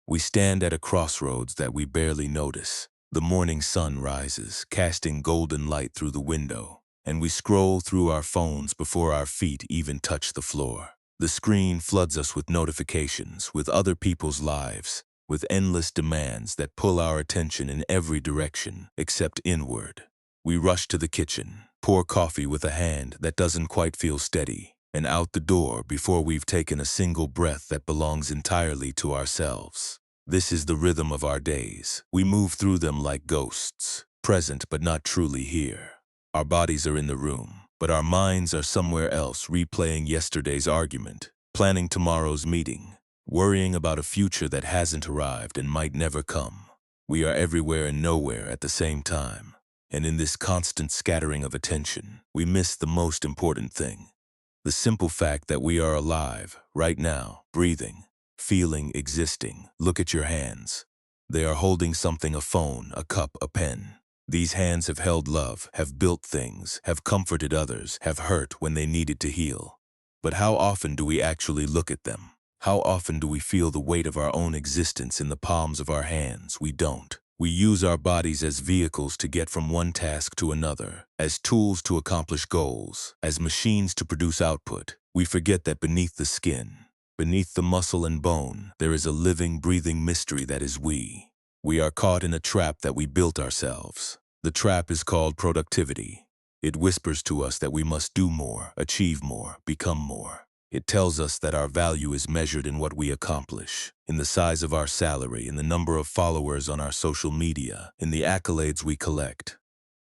We stand at a crossroads that we barely notice. The morning sun rises, casting golden light through the window, and we scroll through our phones before our feet even touch the floor. The screen floods us with notifications, with other people's lives, with endless demands that pull our attention in every direction except inward. We rush to the kitchen, pour coffee with a hand that doesn't quite feel steady, and out the door before we've taken a single breath that belongs entirely to ourselves. This is the rhythm of our days. We move through them like ghosts, present but not truly here. Our bodies are in the room, but our minds are somewhere else, replaying yesterday's argument, planning tomorrow's meeting, worrying about a future that hasn't arrived and might never come. We are everywhere and nowhere at the same time, and in this constant scattering of attention, we miss the most important thing. The simple fact that we are alive, right now, breathing, feeling, existing. Look at your hands. They are holding something: a phone, a cup, a pen. These hands have held love, have built things, have comforted others, have hurt when they needed to heal. But how often do we actually look at them? How often do we feel the weight of our own existence in the palms of our hands? We don't. We use our bodies as vehicles to get from one task to another, as tools to accomplish goals, as machines to produce output. We forget that beneath the skin, beneath the muscle and bone, there is a living, breathing mystery that is we. We are caught in a trap that we built ourselves. The trap is called productivity. It whispers to us that we must do more, achieve more, become more. It tells us that our value is measured in what we accomplish, in the size of our salary, in the number of followers on our social media, in the accolades we collect.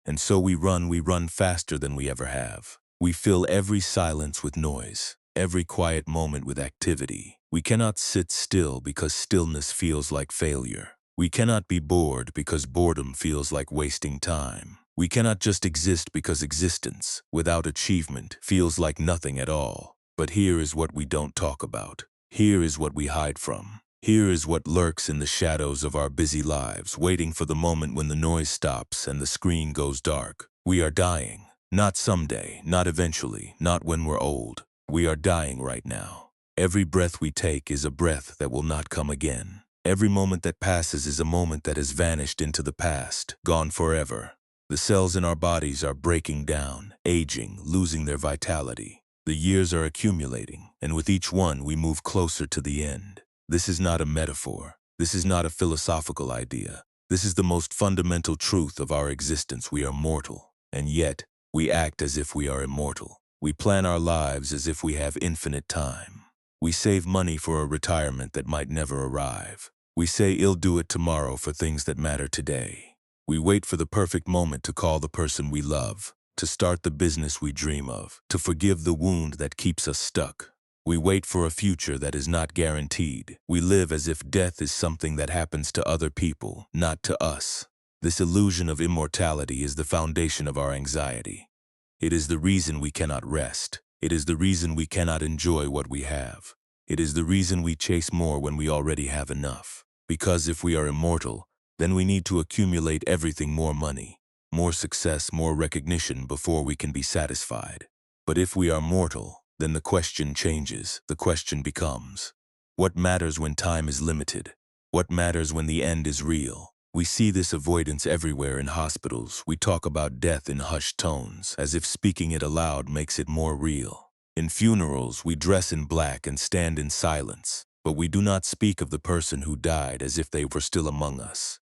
And so we run faster than we ever have. We fill every silence with noise, every quiet moment with activity. We cannot sit still because stillness feels like failure. We cannot be bored because boredom feels like wasting time. We cannot just exist because existence, without achievement, feels like nothing at all. But here is what we don't talk about. Here is what we hide from. Here is what lurks in the shadows of our busy lives, waiting for the moment when the noise stops and the screen goes dark. We are dying. Not someday, not eventually, not when we're old. We are dying right now. Every breath we take is a breath that will not come again. Every moment that passes is a moment that has vanished into the past, gone forever. The cells in our bodies are breaking down, aging, losing their vitality. The years are accumulating, and with each one we move closer to the end. This is not a metaphor. This is not a philosophical idea. This is the most fundamental truth of our existence. We are mortal, and yet we act as if we are immortal. We plan our lives as if we have infinite time. We save money for a retirement that might never arrive. We say "I'll do it tomorrow" for things that matter today. We wait for the perfect moment to call the person we love, to start the business we dream of, to forgive the wound that keeps us stuck. We wait for a future that is not guaranteed. We live as if death is something that happens to other people, not to us. This illusion of immortality is the foundation of our anxiety. It is the reason we cannot rest. It is the reason we cannot enjoy what we have. It is the reason we chase more when we already have enough. Because if we are immortal, then we need to accumulate everything: more money, more success, more recognition before we can be satisfied. But if we are mortal, then the question changes. The question becomes, what matters when time is limited? What matters when the end is real? We see this avoidance everywhere. In hospitals, we talk about death in hushed tones, as if speaking it aloud makes it more real. In funerals, we dress in black and stand in silence, but we do not speak of the person who died as if they were still among us.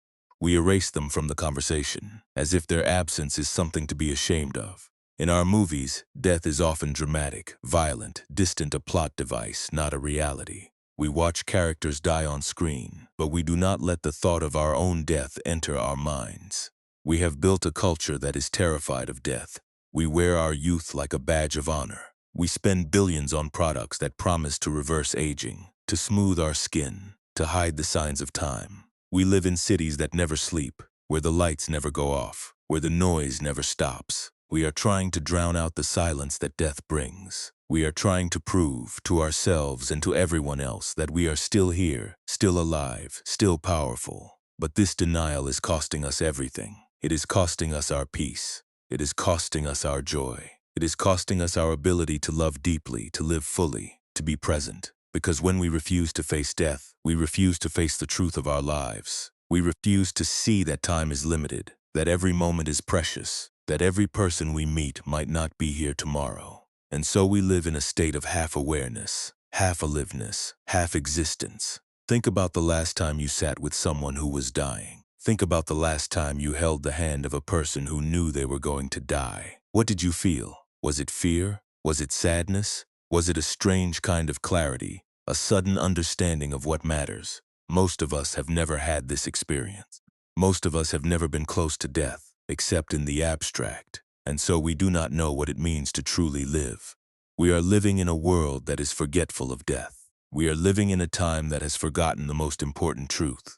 We erase them from the conversation, as if their absence is something to be ashamed of. In our movies, death is often dramatic, violent, distant, a plot device, not a reality. We watch characters die on screen, but we do not let the thought of our own death enter our minds. We have built a culture that is terrified of death. We wear our youth like a badge of honor. We spend billions on products that promise to reverse aging, to smooth our skin, to hide the signs of time. We live in cities that never sleep, where the lights never go off, where the noise never stops. We are trying to drown out the silence that death brings. We are trying to prove to ourselves and to everyone else that we are still here, still alive, still powerful. But this denial is costing us everything. It is costing us our peace. It is costing us our joy. It is costing us our ability to love deeply, to live fully, to be present. Because when we refuse to face death, we refuse to face the truth of our lives. We refuse to see that time is limited, that every moment is precious, that every person we meet might not be here tomorrow. And so we live in a state of half-awareness, half-aliveness, half-existence. Think about the last time you sat with someone who was dying. Think about the last time you held the hand of a person who knew they were going to die. What did you feel? Was it fear? Was it sadness? Was it a strange kind of clarity, a sudden understanding of what matters? Most of us have never had this experience. Most of us have never been close to death, except in the abstract, and so we do not know what it means to truly live. We are living in a world that is forgetful of death. We are living in a time that has forgotten the most important truth.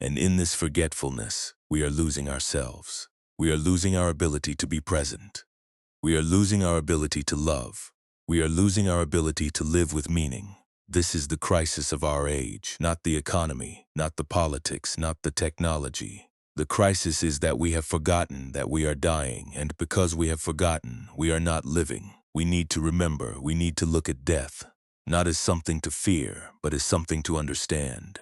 And in this forgetfulness, we are losing ourselves. We are losing our ability to be present. We are losing our ability to love. We are losing our ability to live with meaning. This is the crisis of our age, not the economy, not the politics, not the technology. The crisis is that we have forgotten that we are dying, and because we have forgotten, we are not living. We need to remember, we need to look at death, not as something to fear, but as something to understand.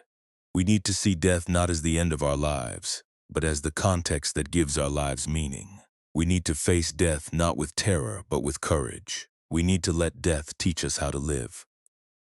We need to see death not as the end of our lives, but as the context that gives our lives meaning. We need to face death not with terror, but with courage. We need to let death teach us how to live.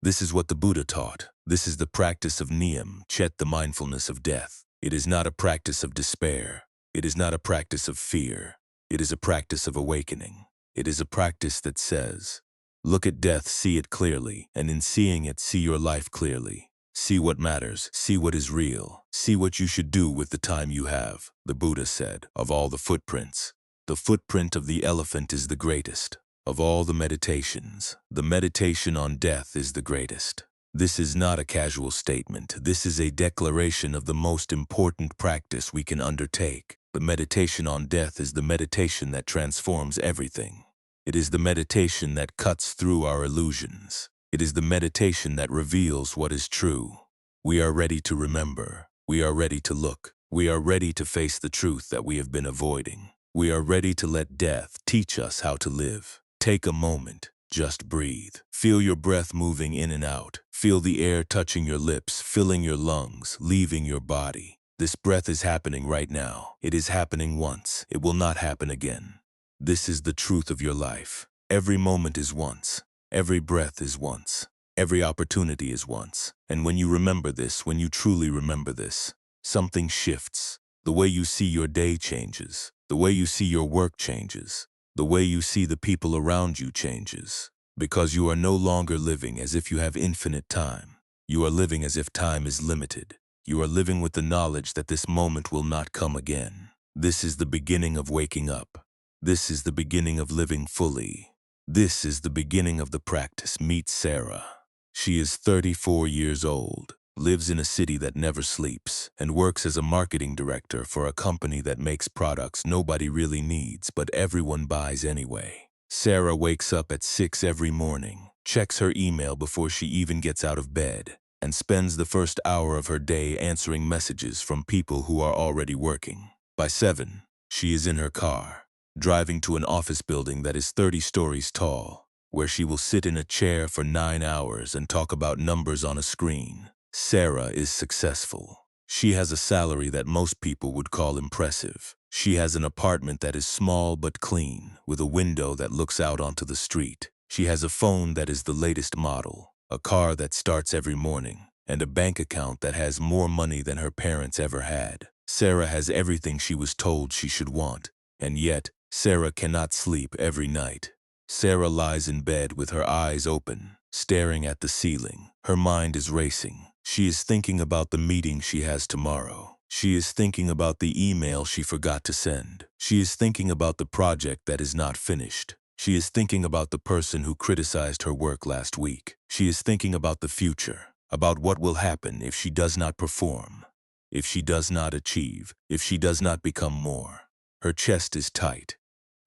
This is what the Buddha taught. This is the practice of Niệm, Chet, the mindfulness of death. It is not a practice of despair. It is not a practice of fear. It is a practice of awakening. It is a practice that says, look at death, see it clearly, and in seeing it, see your life clearly. See what matters, see what is real, see what you should do with the time you have. The Buddha said, of all the footprints, the footprint of the elephant is the greatest. Of all the meditations, the meditation on death is the greatest. This is not a casual statement. This is a declaration of the most important practice we can undertake. The meditation on death is the meditation that transforms everything. It is the meditation that cuts through our illusions. It is the meditation that reveals what is true. We are ready to remember. We are ready to look. We are ready to face the truth that we have been avoiding. We are ready to let death teach us how to live. Take a moment, just breathe. Feel your breath moving in and out. Feel the air touching your lips, filling your lungs, leaving your body. This breath is happening right now. It is happening once. It will not happen again. This is the truth of your life. Every moment is once. Every breath is once. Every opportunity is once. And when you remember this, when you truly remember this, something shifts. The way you see your day changes. The way you see your work changes. The way you see the people around you changes. Because you are no longer living as if you have infinite time. You are living as if time is limited. You are living with the knowledge that this moment will not come again. This is the beginning of waking up. This is the beginning of living fully. This is the beginning of the practice. Meet Sarah. She is 34 years old, lives in a city that never sleeps, and works as a marketing director for a company that makes products nobody really needs, but everyone buys anyway. Sarah wakes up at 6 every morning, checks her email before she even gets out of bed, and spends the first hour of her day answering messages from people who are already working. By 7, she is in her car, driving to an office building that is 30 stories tall, where she will sit in a chair for 9 hours and talk about numbers on a screen. Sarah is successful. She has a salary that most people would call impressive. She has an apartment that is small but clean, with a window that looks out onto the street. She has a phone that is the latest model, a car that starts every morning, and a bank account that has more money than her parents ever had. Sarah has everything she was told she should want, and yet Sarah cannot sleep every night. Sarah lies in bed with her eyes open, staring at the ceiling. Her mind is racing. She is thinking about the meeting she has tomorrow. She is thinking about the email she forgot to send. She is thinking about the project that is not finished. She is thinking about the person who criticized her work last week. She is thinking about the future, about what will happen if she does not perform, if she does not achieve, if she does not become more. Her chest is tight.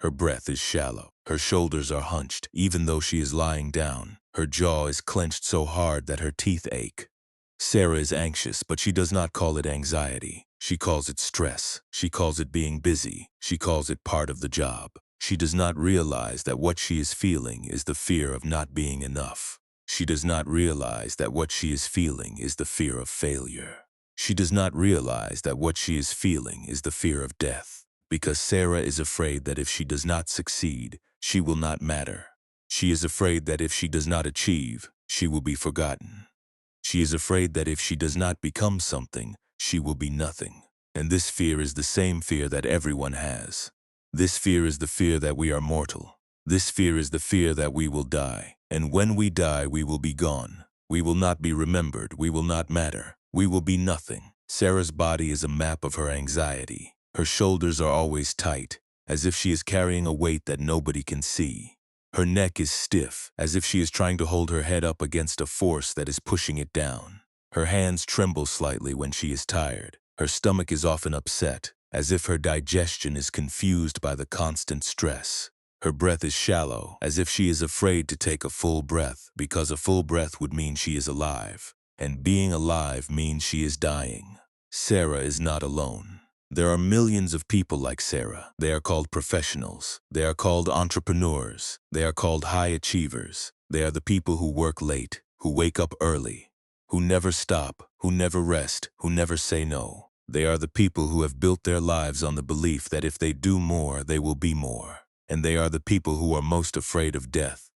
Her breath is shallow. Her shoulders are hunched, even though she is lying down. Her jaw is clenched so hard that her teeth ache. Sarah is anxious, but she does not call it anxiety. She calls it stress. She calls it being busy. She calls it part of the job. She does not realize that what she is feeling is the fear of not being enough. She does not realize that what she is feeling is the fear of failure. She does not realize that what she is feeling is the fear of death, because Sarah is afraid that if she does not succeed, she will not matter. She is afraid that if she does not achieve, she will be forgotten. She is afraid that if she does not become something, she will be nothing. And this fear is the same fear that everyone has. This fear is the fear that we are mortal. This fear is the fear that we will die. And when we die, we will be gone. We will not be remembered. We will not matter. We will be nothing. Sarah's body is a map of her anxiety. Her shoulders are always tight, as if she is carrying a weight that nobody can see. Her neck is stiff, as if she is trying to hold her head up against a force that is pushing it down. Her hands tremble slightly when she is tired. Her stomach is often upset, as if her digestion is confused by the constant stress. Her breath is shallow, as if she is afraid to take a full breath, because a full breath would mean she is alive, and being alive means she is dying. Sarah is not alone. There are millions of people like Sarah. They are called professionals. They are called entrepreneurs. They are called high achievers. They are the people who work late, who wake up early, who never stop, who never rest, who never say no. They are the people who have built their lives on the belief that if they do more, they will be more. And they are the people who are most afraid of death.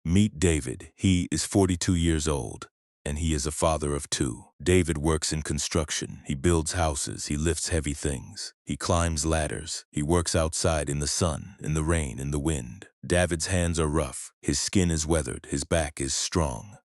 Meet David. He is 42 years old, and he is a father of 2. David works in construction. He builds houses. He lifts heavy things. He climbs ladders. He works outside in the sun, in the rain, in the wind. David's hands are rough. His skin is weathered. His back is strong.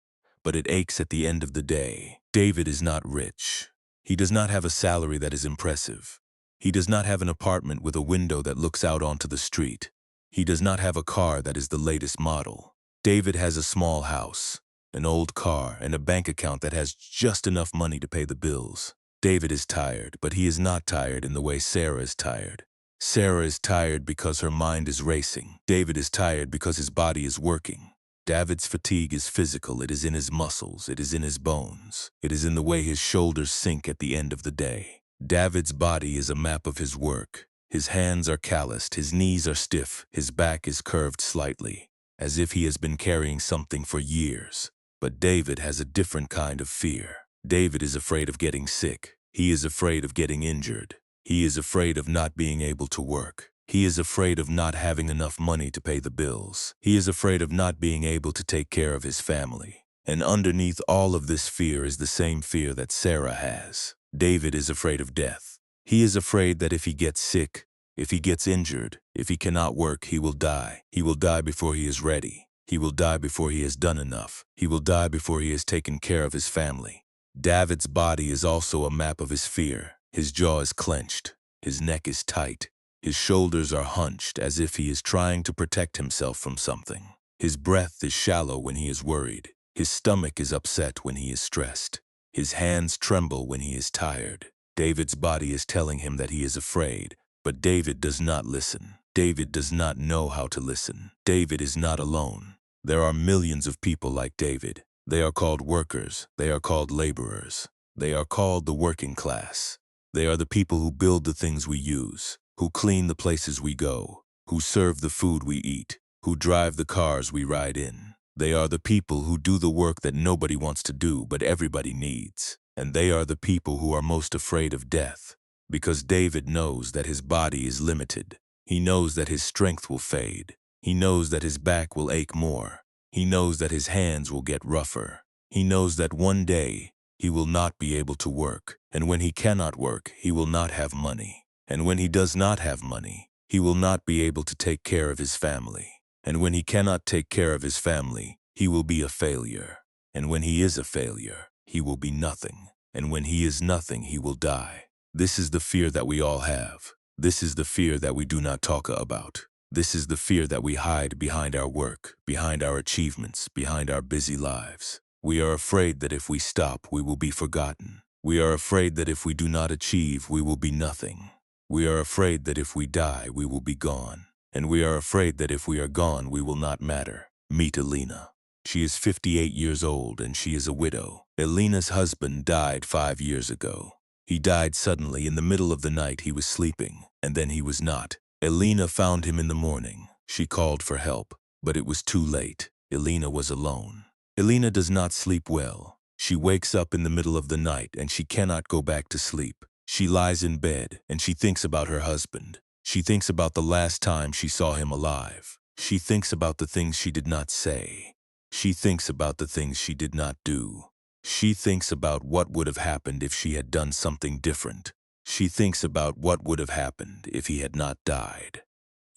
But it aches at the end of the day. David is not rich. He does not have a salary that is impressive. He does not have an apartment with a window that looks out onto the street. He does not have a car that is the latest model. David has a small house, an old car, and a bank account that has just enough money to pay the bills. David is tired, but he is not tired in the way Sarah is tired. Sarah is tired because her mind is racing. David is tired because his body is working. David's fatigue is physical. It is in his muscles. It is in his bones. It is in the way his shoulders sink at the end of the day. David's body is a map of his work. His hands are calloused. His knees are stiff. His back is curved slightly, as if he has been carrying something for years. But David has a different kind of fear. David is afraid of getting sick. He is afraid of getting injured. He is afraid of not being able to work. He is afraid of not having enough money to pay the bills. He is afraid of not being able to take care of his family. And underneath all of this fear is the same fear that Sarah has. David is afraid of death. He is afraid that if he gets sick, if he gets injured, if he cannot work, he will die. He will die before he is ready. He will die before he has done enough. He will die before he has taken care of his family. David's body is also a map of his fear. His jaw is clenched. His neck is tight. His shoulders are hunched as if he is trying to protect himself from something. His breath is shallow when he is worried. His stomach is upset when he is stressed. His hands tremble when he is tired. David's body is telling him that he is afraid, but David does not listen. David does not know how to listen. David is not alone. There are millions of people like David. They are called workers. They are called laborers. They are called the working class. They are the people who build the things we use, who clean the places we go, who serve the food we eat, who drive the cars we ride in. They are the people who do the work that nobody wants to do but everybody needs. And they are the people who are most afraid of death, because David knows that his body is limited. He knows that his strength will fade. He knows that his back will ache more. He knows that his hands will get rougher. He knows that one day he will not be able to work, and when he cannot work, he will not have money. And when he does not have money, he will not be able to take care of his family. And when he cannot take care of his family, he will be a failure. And when he is a failure, he will be nothing. And when he is nothing, he will die. This is the fear that we all have. This is the fear that we do not talk about. This is the fear that we hide behind our work, behind our achievements, behind our busy lives. We are afraid that if we stop, we will be forgotten. We are afraid that if we do not achieve, we will be nothing. We are afraid that if we die, we will be gone. And we are afraid that if we are gone, we will not matter. Meet Elena. She is 58 years old and she is a widow. Elena's husband died 5 years ago. He died suddenly in the middle of the night. He was sleeping, and then he was not. Elena found him in the morning. She called for help, but it was too late. Elena was alone. Elena does not sleep well. She wakes up in the middle of the night and she cannot go back to sleep. She lies in bed and she thinks about her husband. She thinks about the last time she saw him alive. She thinks about the things she did not say. She thinks about the things she did not do. She thinks about what would have happened if she had done something different. She thinks about what would have happened if he had not died.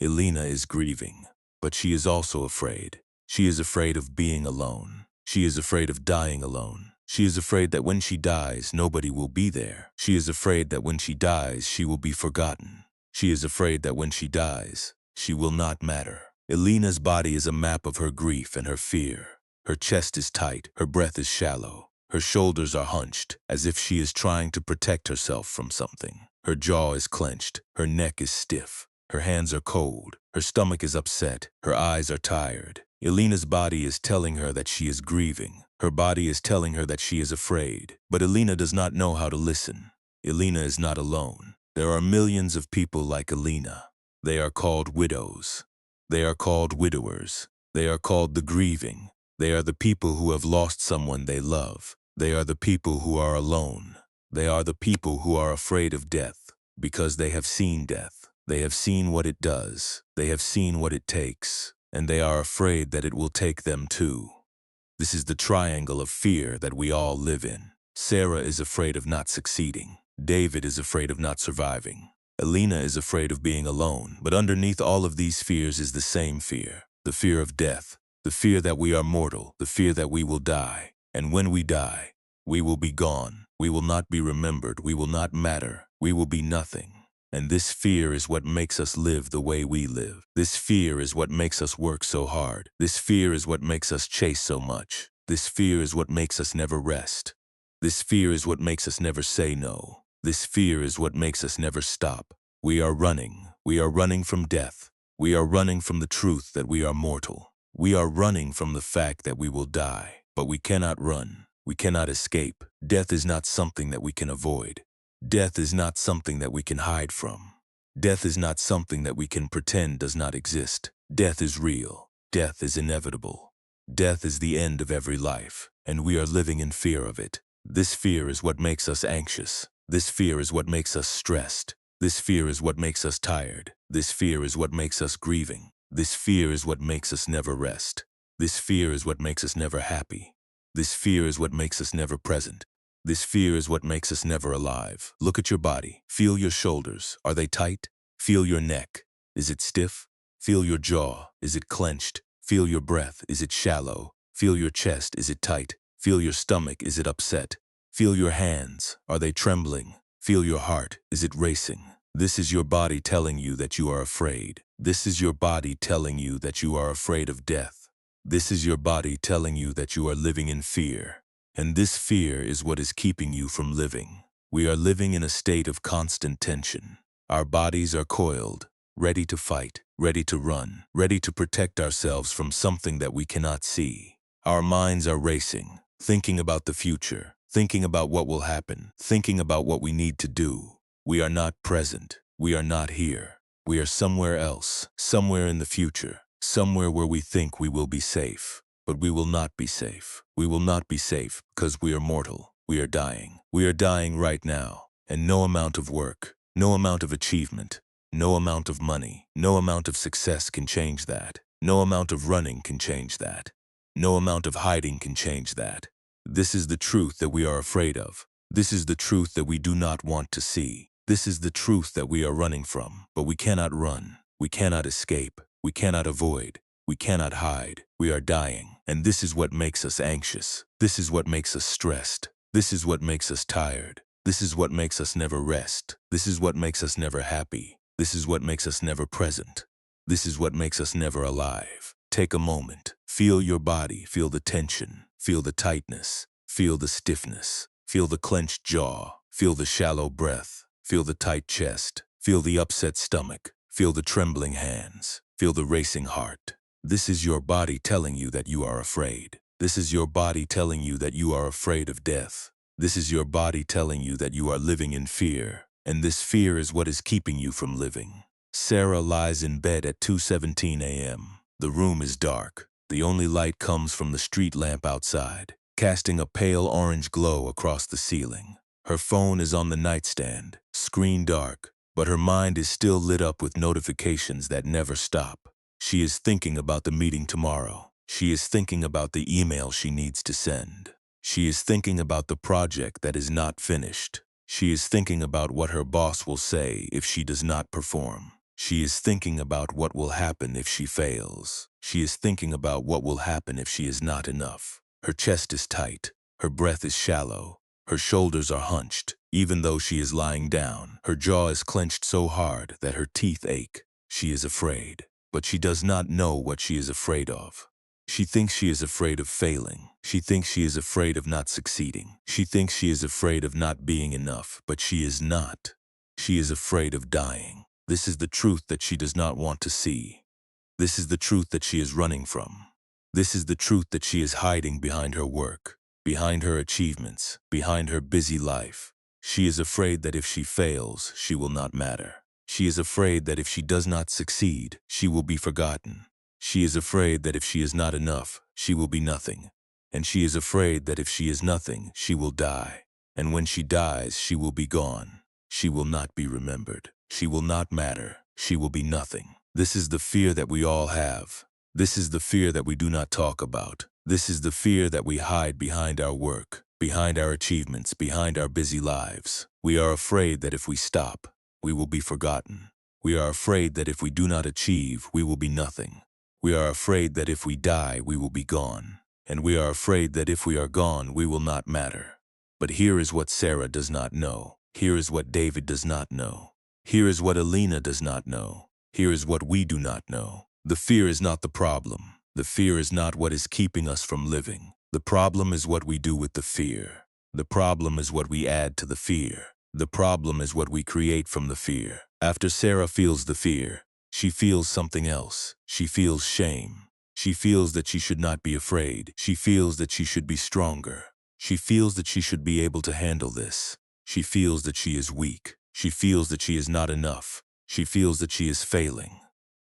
Elena is grieving, but she is also afraid. She is afraid of being alone. She is afraid of dying alone. She is afraid that when she dies, nobody will be there. She is afraid that when she dies, she will be forgotten. She is afraid that when she dies, she will not matter. Elena's body is a map of her grief and her fear. Her chest is tight, her breath is shallow. Her shoulders are hunched, as if she is trying to protect herself from something. Her jaw is clenched, her neck is stiff. Her hands are cold, her stomach is upset, her eyes are tired. Elena's body is telling her that she is grieving. Her body is telling her that she is afraid. But Elena does not know how to listen. Elena is not alone. There are millions of people like Elena. They are called widows. They are called widowers. They are called the grieving. They are the people who have lost someone they love. They are the people who are alone. They are the people who are afraid of death because they have seen death. They have seen what it does. They have seen what it takes, and they are afraid that it will take them too. This is the triangle of fear that we all live in. Sarah is afraid of not succeeding. David is afraid of not surviving. Elena is afraid of being alone. But underneath all of these fears is the same fear, the fear of death, the fear that we are mortal, the fear that we will die. And when we die, we will be gone. We will not be remembered. We will not matter. We will be nothing. And this fear is what makes us live the way we live. This fear is what makes us work so hard. This fear is what makes us chase so much. This fear is what makes us never rest. This fear is what makes us never say no. This fear is what makes us never stop. We are running. We are running from death. We are running from the truth that we are mortal. We are running from the fact that we will die. But we cannot run. We cannot escape. Death is not something that we can avoid. Death is not something that we can hide from. Death is not something that we can pretend does not exist. Death is real. Death is inevitable. Death is the end of every life, and we are living in fear of it. This fear is what makes us anxious. This fear is what makes us stressed. This fear is what makes us tired. This fear is what makes us grieving. This fear is what makes us never rest. This fear is what makes us never happy. This fear is what makes us never present. This fear is what makes us never alive. Look at your body. Feel your shoulders. Are they tight? Feel your neck. Is it stiff? Feel your jaw. Is it clenched? Feel your breath. Is it shallow? Feel your chest. Is it tight? Feel your stomach. Is it upset? Feel your hands. Are they trembling? Feel your heart. Is it racing? This is your body telling you that you are afraid. This is your body telling you that you are afraid of death. This is your body telling you that you are living in fear. And this fear is what is keeping you from living. We are living in a state of constant tension. Our bodies are coiled, ready to fight, ready to run, ready to protect ourselves from something that we cannot see. Our minds are racing, thinking about the future, thinking about what will happen, thinking about what we need to do. We are not present. We are not here. We are somewhere else, somewhere in the future, somewhere where we think we will be safe. But we will not be safe. We will not be safe because we are mortal. We are dying. We are dying right now. And no amount of work, no amount of achievement, no amount of money, no amount of success can change that. No amount of running can change that. No amount of hiding can change that. This is the truth that we are afraid of. This is the truth that we do not want to see. This is the truth that we are running from. But we cannot run. We cannot escape. We cannot avoid. We cannot hide. We are dying. And this is what makes us anxious. This is what makes us stressed. This is what makes us tired. This is what makes us never rest. This is what makes us never happy. This is what makes us never present. This is what makes us never alive. Take a moment. Feel your body. Feel the tension. Feel the tightness. Feel the stiffness. Feel the clenched jaw. Feel the shallow breath. Feel the tight chest. Feel the upset stomach. Feel the trembling hands. Feel the racing heart. This is your body telling you that you are afraid. This is your body telling you that you are afraid of death. This is your body telling you that you are living in fear. And this fear is what is keeping you from living. Sarah lies in bed at 2:17 a.m. The room is dark. The only light comes from the street lamp outside, casting a pale orange glow across the ceiling. Her phone is on the nightstand, screen dark, but her mind is still lit up with notifications that never stop. She is thinking about the meeting tomorrow. She is thinking about the email she needs to send. She is thinking about the project that is not finished. She is thinking about what her boss will say if she does not perform. She is thinking about what will happen if she fails. She is thinking about what will happen if she is not enough. Her chest is tight. Her breath is shallow. Her shoulders are hunched, even though she is lying down. Her jaw is clenched so hard that her teeth ache. She is afraid, but she does not know what she is afraid of. She thinks she is afraid of failing. She thinks she is afraid of not succeeding. She thinks she is afraid of not being enough, but she is not. She is afraid of dying. This is the truth that she does not want to see. This is the truth that she is running from. This is the truth that she is hiding behind her work, behind her achievements, behind her busy life. She is afraid that if she fails, she will not matter. She is afraid that if she does not succeed, she will be forgotten. She is afraid that if she is not enough, she will be nothing. And she is afraid that if she is nothing, she will die. And when she dies, she will be gone. She will not be remembered. She will not matter. She will be nothing. This is the fear that we all have. This is the fear that we do not talk about. This is the fear that we hide behind our work, behind our achievements, behind our busy lives. We are afraid that if we stop, we will be forgotten. We are afraid that if we do not achieve, we will be nothing. We are afraid that if we die, we will be gone. And we are afraid that if we are gone, we will not matter. But here is what Sarah does not know. Here is what David does not know. Here is what Alina does not know. Here is what we do not know. The fear is not the problem. The fear is not what is keeping us from living. The problem is what we do with the fear. The problem is what we add to the fear. The problem is what we create from the fear. After Sarah feels the fear, she feels something else. She feels shame. She feels that she should not be afraid. She feels that she should be stronger. She feels that she should be able to handle this. She feels that she is weak. She feels that she is not enough. She feels that she is failing.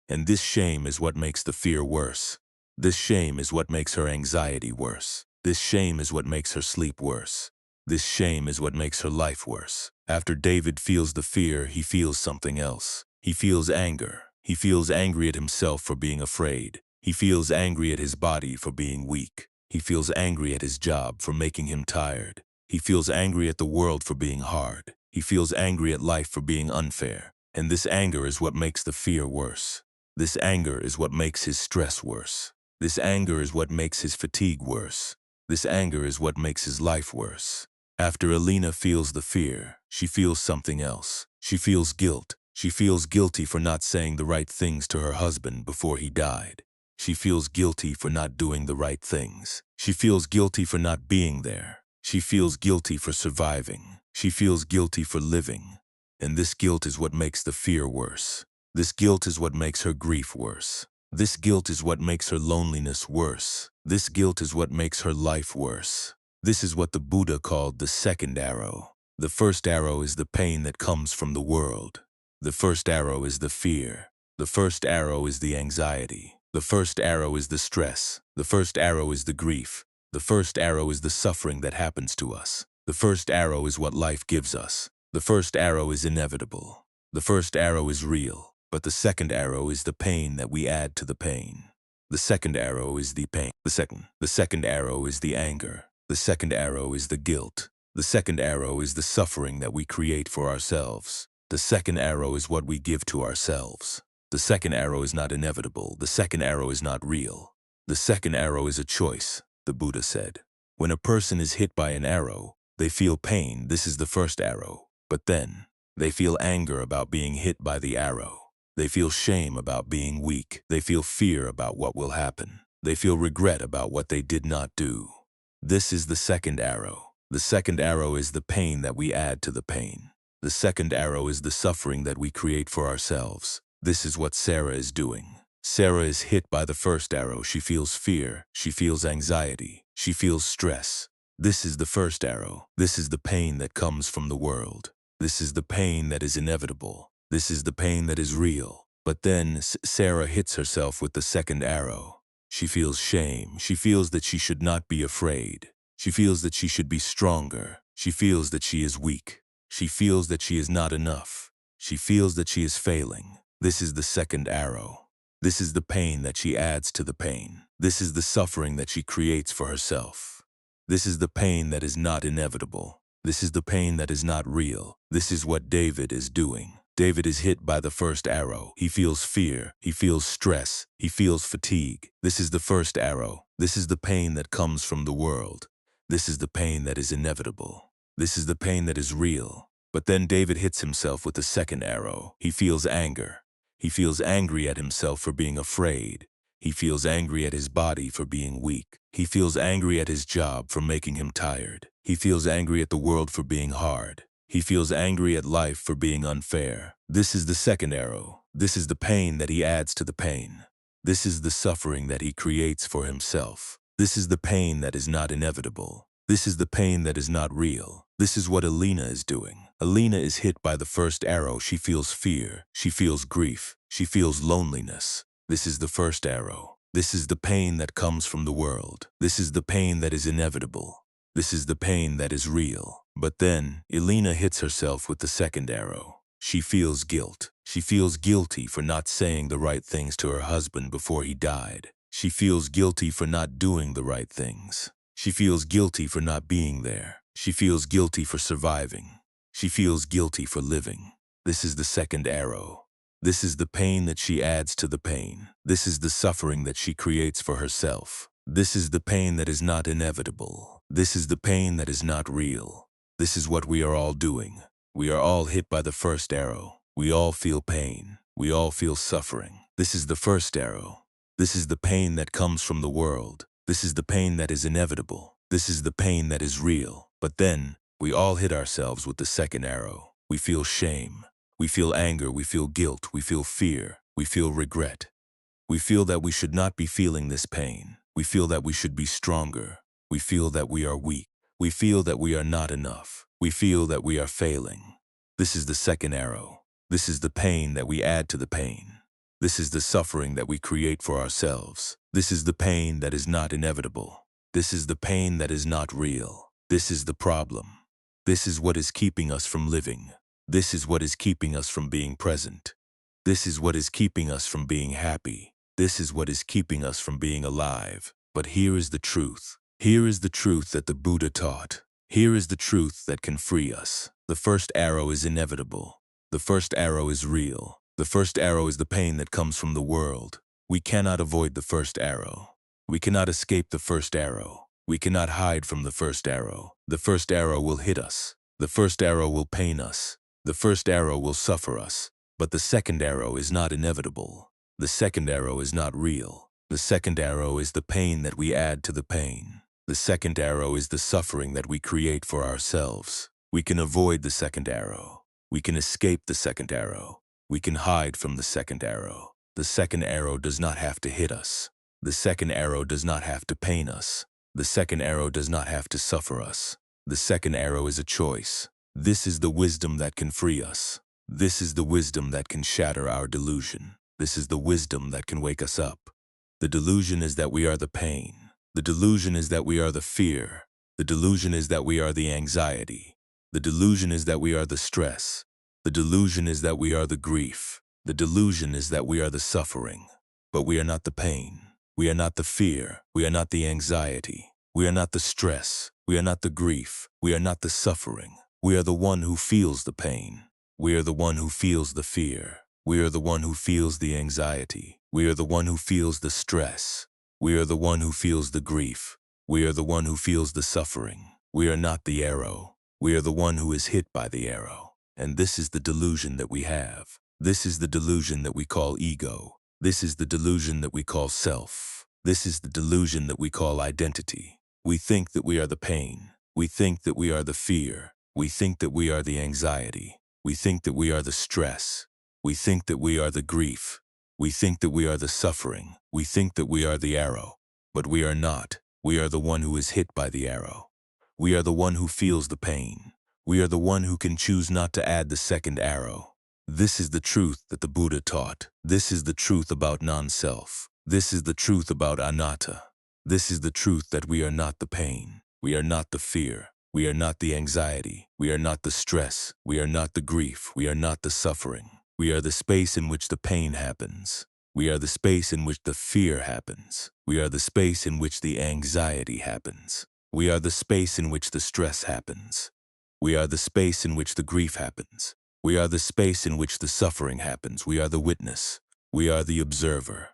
And this shame is what makes the fear worse. This shame is what makes her anxiety worse. This shame is what makes her sleep worse. This shame is what makes her life worse. After David feels the fear, he feels something else. He feels anger. He feels angry at himself for being afraid. He feels angry at his body for being weak. He feels angry at his job for making him tired. He feels angry at the world for being hard. He feels angry at life for being unfair. And this anger is what makes the fear worse. This anger is what makes his stress worse. This anger is what makes his fatigue worse. This anger is what makes his life worse. After Alina feels the fear, she feels something else. She feels guilt. She feels guilty for not saying the right things to her husband before he died. She feels guilty for not doing the right things. She feels guilty for not being there. She feels guilty for surviving. She feels guilty for living. And this guilt is what makes the fear worse. This guilt is what makes her grief worse. This guilt is what makes her loneliness worse. This guilt is what makes her life worse. This is what the Buddha called the second arrow. The first arrow is the pain that comes from the world. The first arrow is the fear. The first arrow is the anxiety. The first arrow is the stress. The first arrow is the grief. The first arrow is the suffering that happens to us. The first arrow is what life gives us. The first arrow is inevitable. The first arrow is real, but the second arrow is the pain that we add to the pain. The second arrow is the pain. The second arrow is the anger. The second arrow is the guilt. The second arrow is the suffering that we create for ourselves. The second arrow is what we give to ourselves. The second arrow is not inevitable. The second arrow is not real. The second arrow is a choice, the Buddha said. When a person is hit by an arrow, they feel pain. This is the first arrow. But then, they feel anger about being hit by the arrow. They feel shame about being weak. They feel fear about what will happen. They feel regret about what they did not do. This is the second arrow. The second arrow is the pain that we add to the pain. The second arrow is the suffering that we create for ourselves. This is what Sarah is doing. Sarah is hit by the first arrow. She feels fear. She feels anxiety. She feels stress. This is the first arrow. This is the pain that comes from the world. This is the pain that is inevitable. This is the pain that is real. But then Sarah hits herself with the second arrow. She feels shame. She feels that she should not be afraid. She feels that she should be stronger. She feels that she is weak. She feels that she is not enough. She feels that she is failing. This is the second arrow. This is the pain that she adds to the pain. This is the suffering that she creates for herself. This is the pain that is not inevitable. This is the pain that is not real. This is what David is doing. David is hit by the first arrow. He feels fear. He feels stress. He feels fatigue. This is the first arrow. This is the pain that comes from the world. This is the pain that is inevitable. This is the pain that is real. But then David hits himself with the second arrow. He feels anger. He feels angry at himself for being afraid. He feels angry at his body for being weak. He feels angry at his job for making him tired. He feels angry at the world for being hard. He feels angry at life for being unfair. This is the second arrow. This is the pain that he adds to the pain. This is the suffering that he creates for himself. This is the pain that is not inevitable. This is the pain that is not real. This is what Alina is doing. Alina is hit by the first arrow. She feels fear. She feels grief. She feels loneliness. This is the first arrow. This is the pain that comes from the world. This is the pain that is inevitable. This is the pain that is real. But then, Elena hits herself with the second arrow. She feels guilt. She feels guilty for not saying the right things to her husband before he died. She feels guilty for not doing the right things. She feels guilty for not being there. She feels guilty for surviving. She feels guilty for living. This is the second arrow. This is the pain that she adds to the pain. This is the suffering that she creates for herself. This is the pain that is not inevitable. This is the pain that is not real. This is what we are all doing. We are all hit by the first arrow. We all feel pain. We all feel suffering. This is the first arrow. This is the pain that comes from the world. This is the pain that is inevitable. This is the pain that is real. But then, we all hit ourselves with the second arrow. We feel shame. We feel anger. We feel guilt. We feel fear. We feel regret. We feel that we should not be feeling this pain. We feel that we should be stronger. We feel that we are weak. We feel that we are not enough. We feel that we are failing. This is the second arrow. This is the pain that we add to the pain. This is the suffering that we create for ourselves. This is the pain that is not inevitable. This is the pain that is not real. This is the problem. This is what is keeping us from living. This is what is keeping us from being present. This is what is keeping us from being happy. This is what is keeping us from being alive. But here is the truth. Here is the truth that the Buddha taught. Here is the truth that can free us. The first arrow is inevitable. The first arrow is real. The first arrow is the pain that comes from the world. We cannot avoid the first arrow. We cannot escape the first arrow. We cannot hide from the first arrow. The first arrow will hit us. The first arrow will pain us. The first arrow will suffer us. But the second arrow is not inevitable. The second arrow is not real. The second arrow is the pain that we add to the pain. The second arrow is the suffering that we create for ourselves. We can avoid the second arrow. We can escape the second arrow. We can hide from the second arrow. The second arrow does not have to hit us. The second arrow does not have to pain us. The second arrow does not have to suffer us. The second arrow is a choice. This is the wisdom that can free us. This is the wisdom that can shatter our delusion. This is the wisdom that can wake us up. The delusion is that we are the pain. The delusion is that we are the fear. The delusion is that we are the anxiety. The delusion is that we are the stress. The delusion is that we are the grief. The delusion is that we are the suffering. But we are not the pain. We are not the fear. We are not the anxiety. We are not the stress. We are not the grief. We are not the suffering. We are the one who feels the pain. We are the one who feels the fear. We are the one who feels the anxiety. We are the one who feels the stress. We are the one who feels the grief. We are the one who feels the suffering. We are not the arrow. We are the one who is hit by the arrow. And this is the delusion that we have. This is the delusion that we call ego. This is the delusion that we call self. This is the delusion that we call identity. We think that we are the pain. We think that we are the fear. We think that we are the anxiety. We think that we are the stress. We think that we are the grief. We think that we are the suffering. We think that we are the arrow. But we are not. We are the one who is hit by the arrow. We are the one who feels the pain. We are the one who can choose not to add the second arrow. This is the truth that the Buddha taught. This is the truth about non-self. This is the truth about anatta. This is the truth that we are not the pain. We are not the fear. We are not the anxiety. We are not the stress. We are not the grief. We are not the suffering. We are the space in which the pain happens. We are the space in which the fear happens. We are the space in which the anxiety happens. We are the space in which the stress happens. We are the space in which the grief happens. We are the space in which the suffering happens. We are the witness. We are the observer.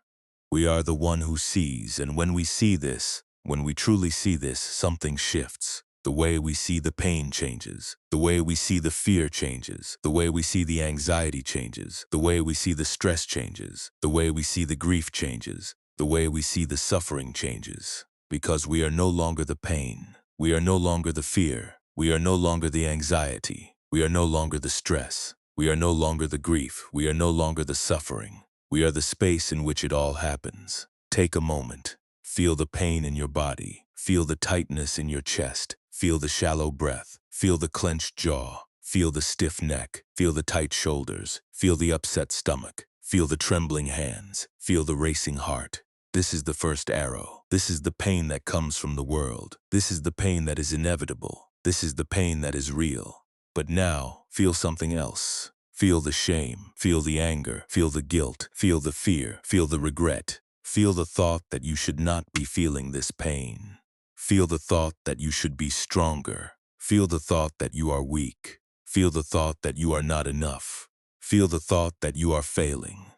We are the one who sees, and when we see this, when we truly see this, something shifts. The way we see the pain changes. The way we see the fear changes. The way we see the anxiety changes. The way we see the stress changes. The way we see the grief changes. The way we see the suffering changes. Because we are no longer the pain. We are no longer the fear. We are no longer the anxiety. We are no longer the stress. We are no longer the grief. We are no longer the suffering. We are the space in which it all happens. Take a moment. Feel the pain in your body. Feel the tightness in your chest. Feel the shallow breath. Feel the clenched jaw. Feel the stiff neck. Feel the tight shoulders. Feel the upset stomach. Feel the trembling hands. Feel the racing heart. This is the first arrow. This is the pain that comes from the world. This is the pain that is inevitable. This is the pain that is real. But now, feel something else. Feel the shame. Feel the anger. Feel the guilt. Feel the fear. Feel the regret. Feel the thought that you should not be feeling this pain. Feel the thought that you should be stronger. Feel the thought that you are weak. Feel the thought that you are not enough. Feel the thought that you are failing.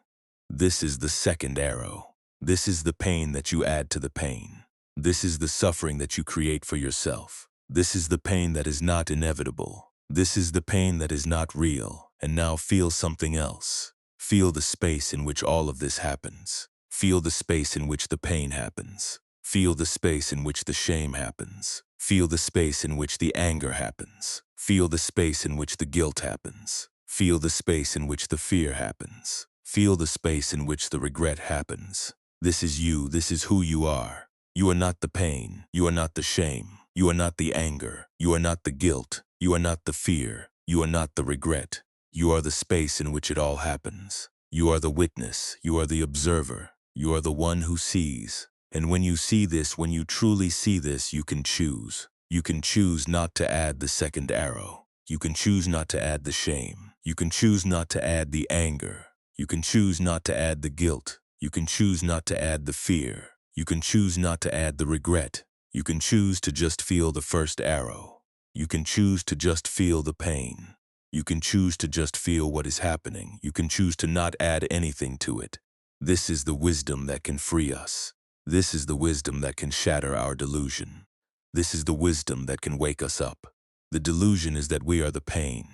This is the second arrow. This is the pain that you add to the pain. This is the suffering that you create for yourself. This is the pain that is not inevitable. This is the pain that is not real. And now feel something else. Feel the space in which all of this happens. Feel the space in which the pain happens. Feel the space in which the shame happens. Feel the space in which the anger happens. Feel the space in which the guilt happens. Feel the space in which the fear happens. Feel the space in which the regret happens. This is you. This is who you are. You are not the pain. You are not the shame. You are not the anger. You are not the guilt. You are not the fear. You are not the regret. You are the space in which it all happens. You are the witness. You are the observer. You are the one who sees. And when you see this, when you truly see this, you can choose. You can choose not to add the second arrow. You can choose not to add the shame. You can choose not to add the anger. You can choose not to add the guilt. You can choose not to add the fear. You can choose not to add the regret. You can choose to just feel the first arrow. You can choose to just feel the pain. You can choose to just feel what is happening. You can choose to not add anything to it. This is the wisdom that can free us. This is the wisdom that can shatter our delusion. This is the wisdom that can wake us up. The delusion is that we are the pain.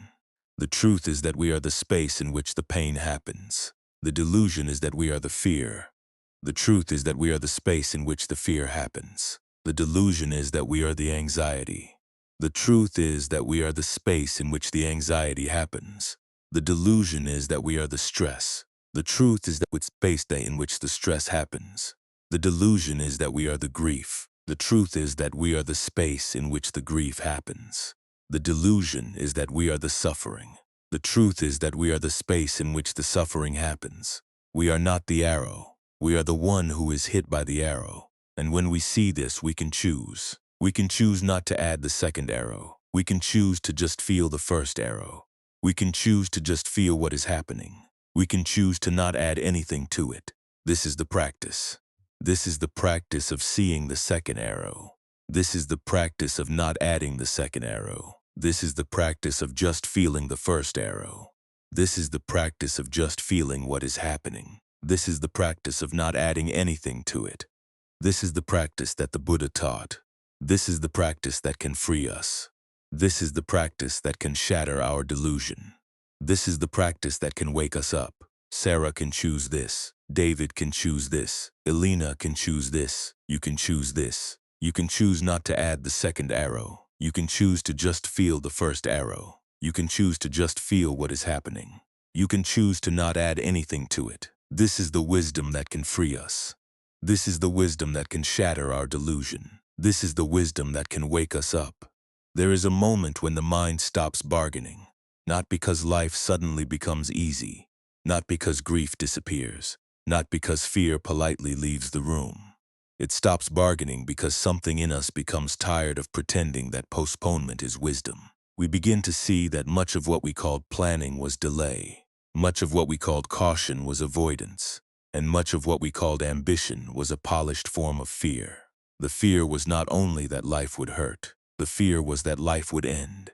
The truth is that we are the space in which the pain happens. The delusion is that we are the fear. The truth is that we are the space in which the fear happens. The delusion is that we are the anxiety. The truth is that we are the space in which the anxiety happens. The delusion is that we are the stress. The truth is that it's space in which the stress happens. The delusion is that we are the grief. The truth is that we are the space in which the grief happens. The delusion is that we are the suffering. The truth is that we are the space in which the suffering happens. We are not the arrow. We are the one who is hit by the arrow. And when we see this, we can choose. We can choose not to add the second arrow. We can choose to just feel the first arrow. We can choose to just feel what is happening. We can choose to not add anything to it. This is the practice. This is the practice of seeing the second arrow. This is the practice of not adding the second arrow. This is the practice of just feeling the first arrow. This is the practice of just feeling what is happening. This is the practice of not adding anything to it. This is the practice that the Buddha taught. This is the practice that can free us. This is the practice that can shatter our delusion. This is the practice that can wake us up. Sarah can choose this. David can choose this. Elena can choose this. You can choose this. You can choose not to add the second arrow. You can choose to just feel the first arrow. You can choose to just feel what is happening. You can choose to not add anything to it. This is the wisdom that can free us. This is the wisdom that can shatter our delusion. This is the wisdom that can wake us up. There is a moment when the mind stops bargaining, not because life suddenly becomes easy, not because grief disappears, not because fear politely leaves the room. It stops bargaining because something in us becomes tired of pretending that postponement is wisdom. We begin to see that much of what we called planning was delay, much of what we called caution was avoidance, and much of what we called ambition was a polished form of fear. The fear was not only that life would hurt, the fear was that life would end.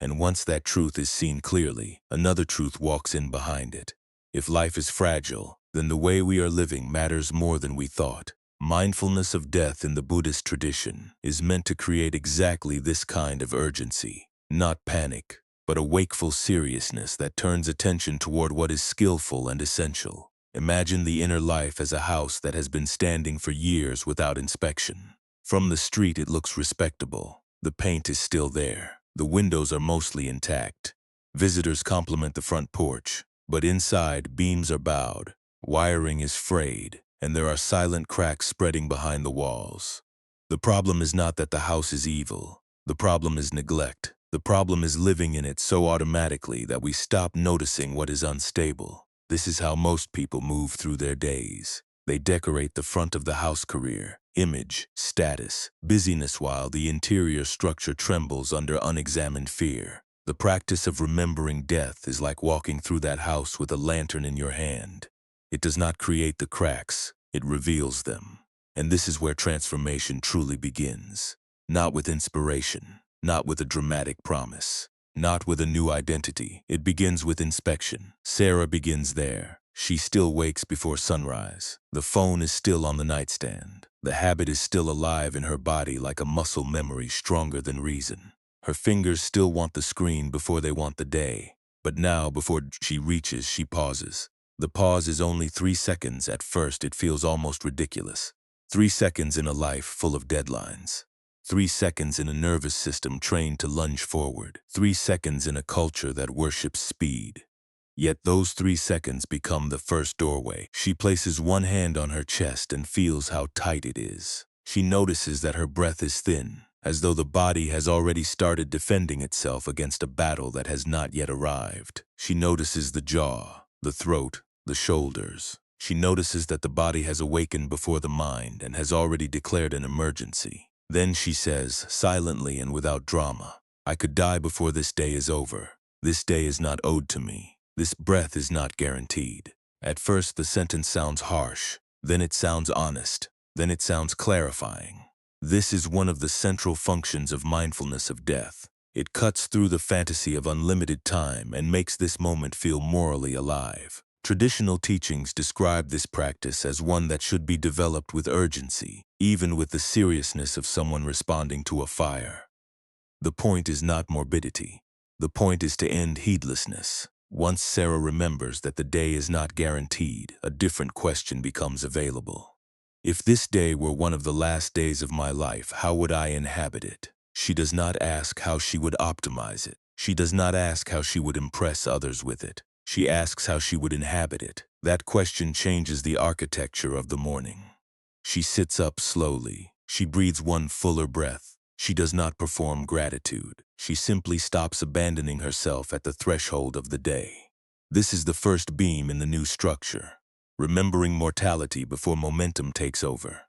And once that truth is seen clearly, another truth walks in behind it. If life is fragile, then the way we are living matters more than we thought. Mindfulness of death in the Buddhist tradition is meant to create exactly this kind of urgency. Not panic, but a wakeful seriousness that turns attention toward what is skillful and essential. Imagine the inner life as a house that has been standing for years without inspection. From the street it looks respectable. The paint is still there. The windows are mostly intact. Visitors compliment the front porch, but inside beams are bowed, wiring is frayed, and there are silent cracks spreading behind the walls. The problem is not that the house is evil. The problem is neglect. The problem is living in it so automatically that we stop noticing what is unstable. This is how most people move through their days. They decorate the front of the house: career, image, status, busyness, while the interior structure trembles under unexamined fear. The practice of remembering death is like walking through that house with a lantern in your hand. It does not create the cracks, it reveals them. And this is where transformation truly begins. Not with inspiration, not with a dramatic promise, not with a new identity. It begins with inspection. Sarah begins there. She still wakes before sunrise. The phone is still on the nightstand. The habit is still alive in her body like a muscle memory stronger than reason. Her fingers still want the screen before they want the day. But now, before she reaches, she pauses. The pause is only 3 seconds. At first, it feels almost ridiculous. 3 seconds in a life full of deadlines. 3 seconds in a nervous system trained to lunge forward. 3 seconds in a culture that worships speed. Yet those 3 seconds become the first doorway. She places one hand on her chest and feels how tight it is. She notices that her breath is thin, as though the body has already started defending itself against a battle that has not yet arrived. She notices the jaw, the throat, the shoulders. She notices that the body has awakened before the mind and has already declared an emergency. Then she says, silently and without drama, "I could die before this day is over. This day is not owed to me. This breath is not guaranteed." At first the sentence sounds harsh, then it sounds honest, then it sounds clarifying. This is one of the central functions of mindfulness of death. It cuts through the fantasy of unlimited time and makes this moment feel morally alive. Traditional teachings describe this practice as one that should be developed with urgency, even with the seriousness of someone responding to a fire. The point is not morbidity. The point is to end heedlessness. Once Sarah remembers that the day is not guaranteed, a different question becomes available. If this day were one of the last days of my life, how would I inhabit it? She does not ask how she would optimize it. She does not ask how she would impress others with it. She asks how she would inhabit it. That question changes the architecture of the morning. She sits up slowly. She breathes one fuller breath. She does not perform gratitude. She simply stops abandoning herself at the threshold of the day. This is the first beam in the new structure, remembering mortality before momentum takes over.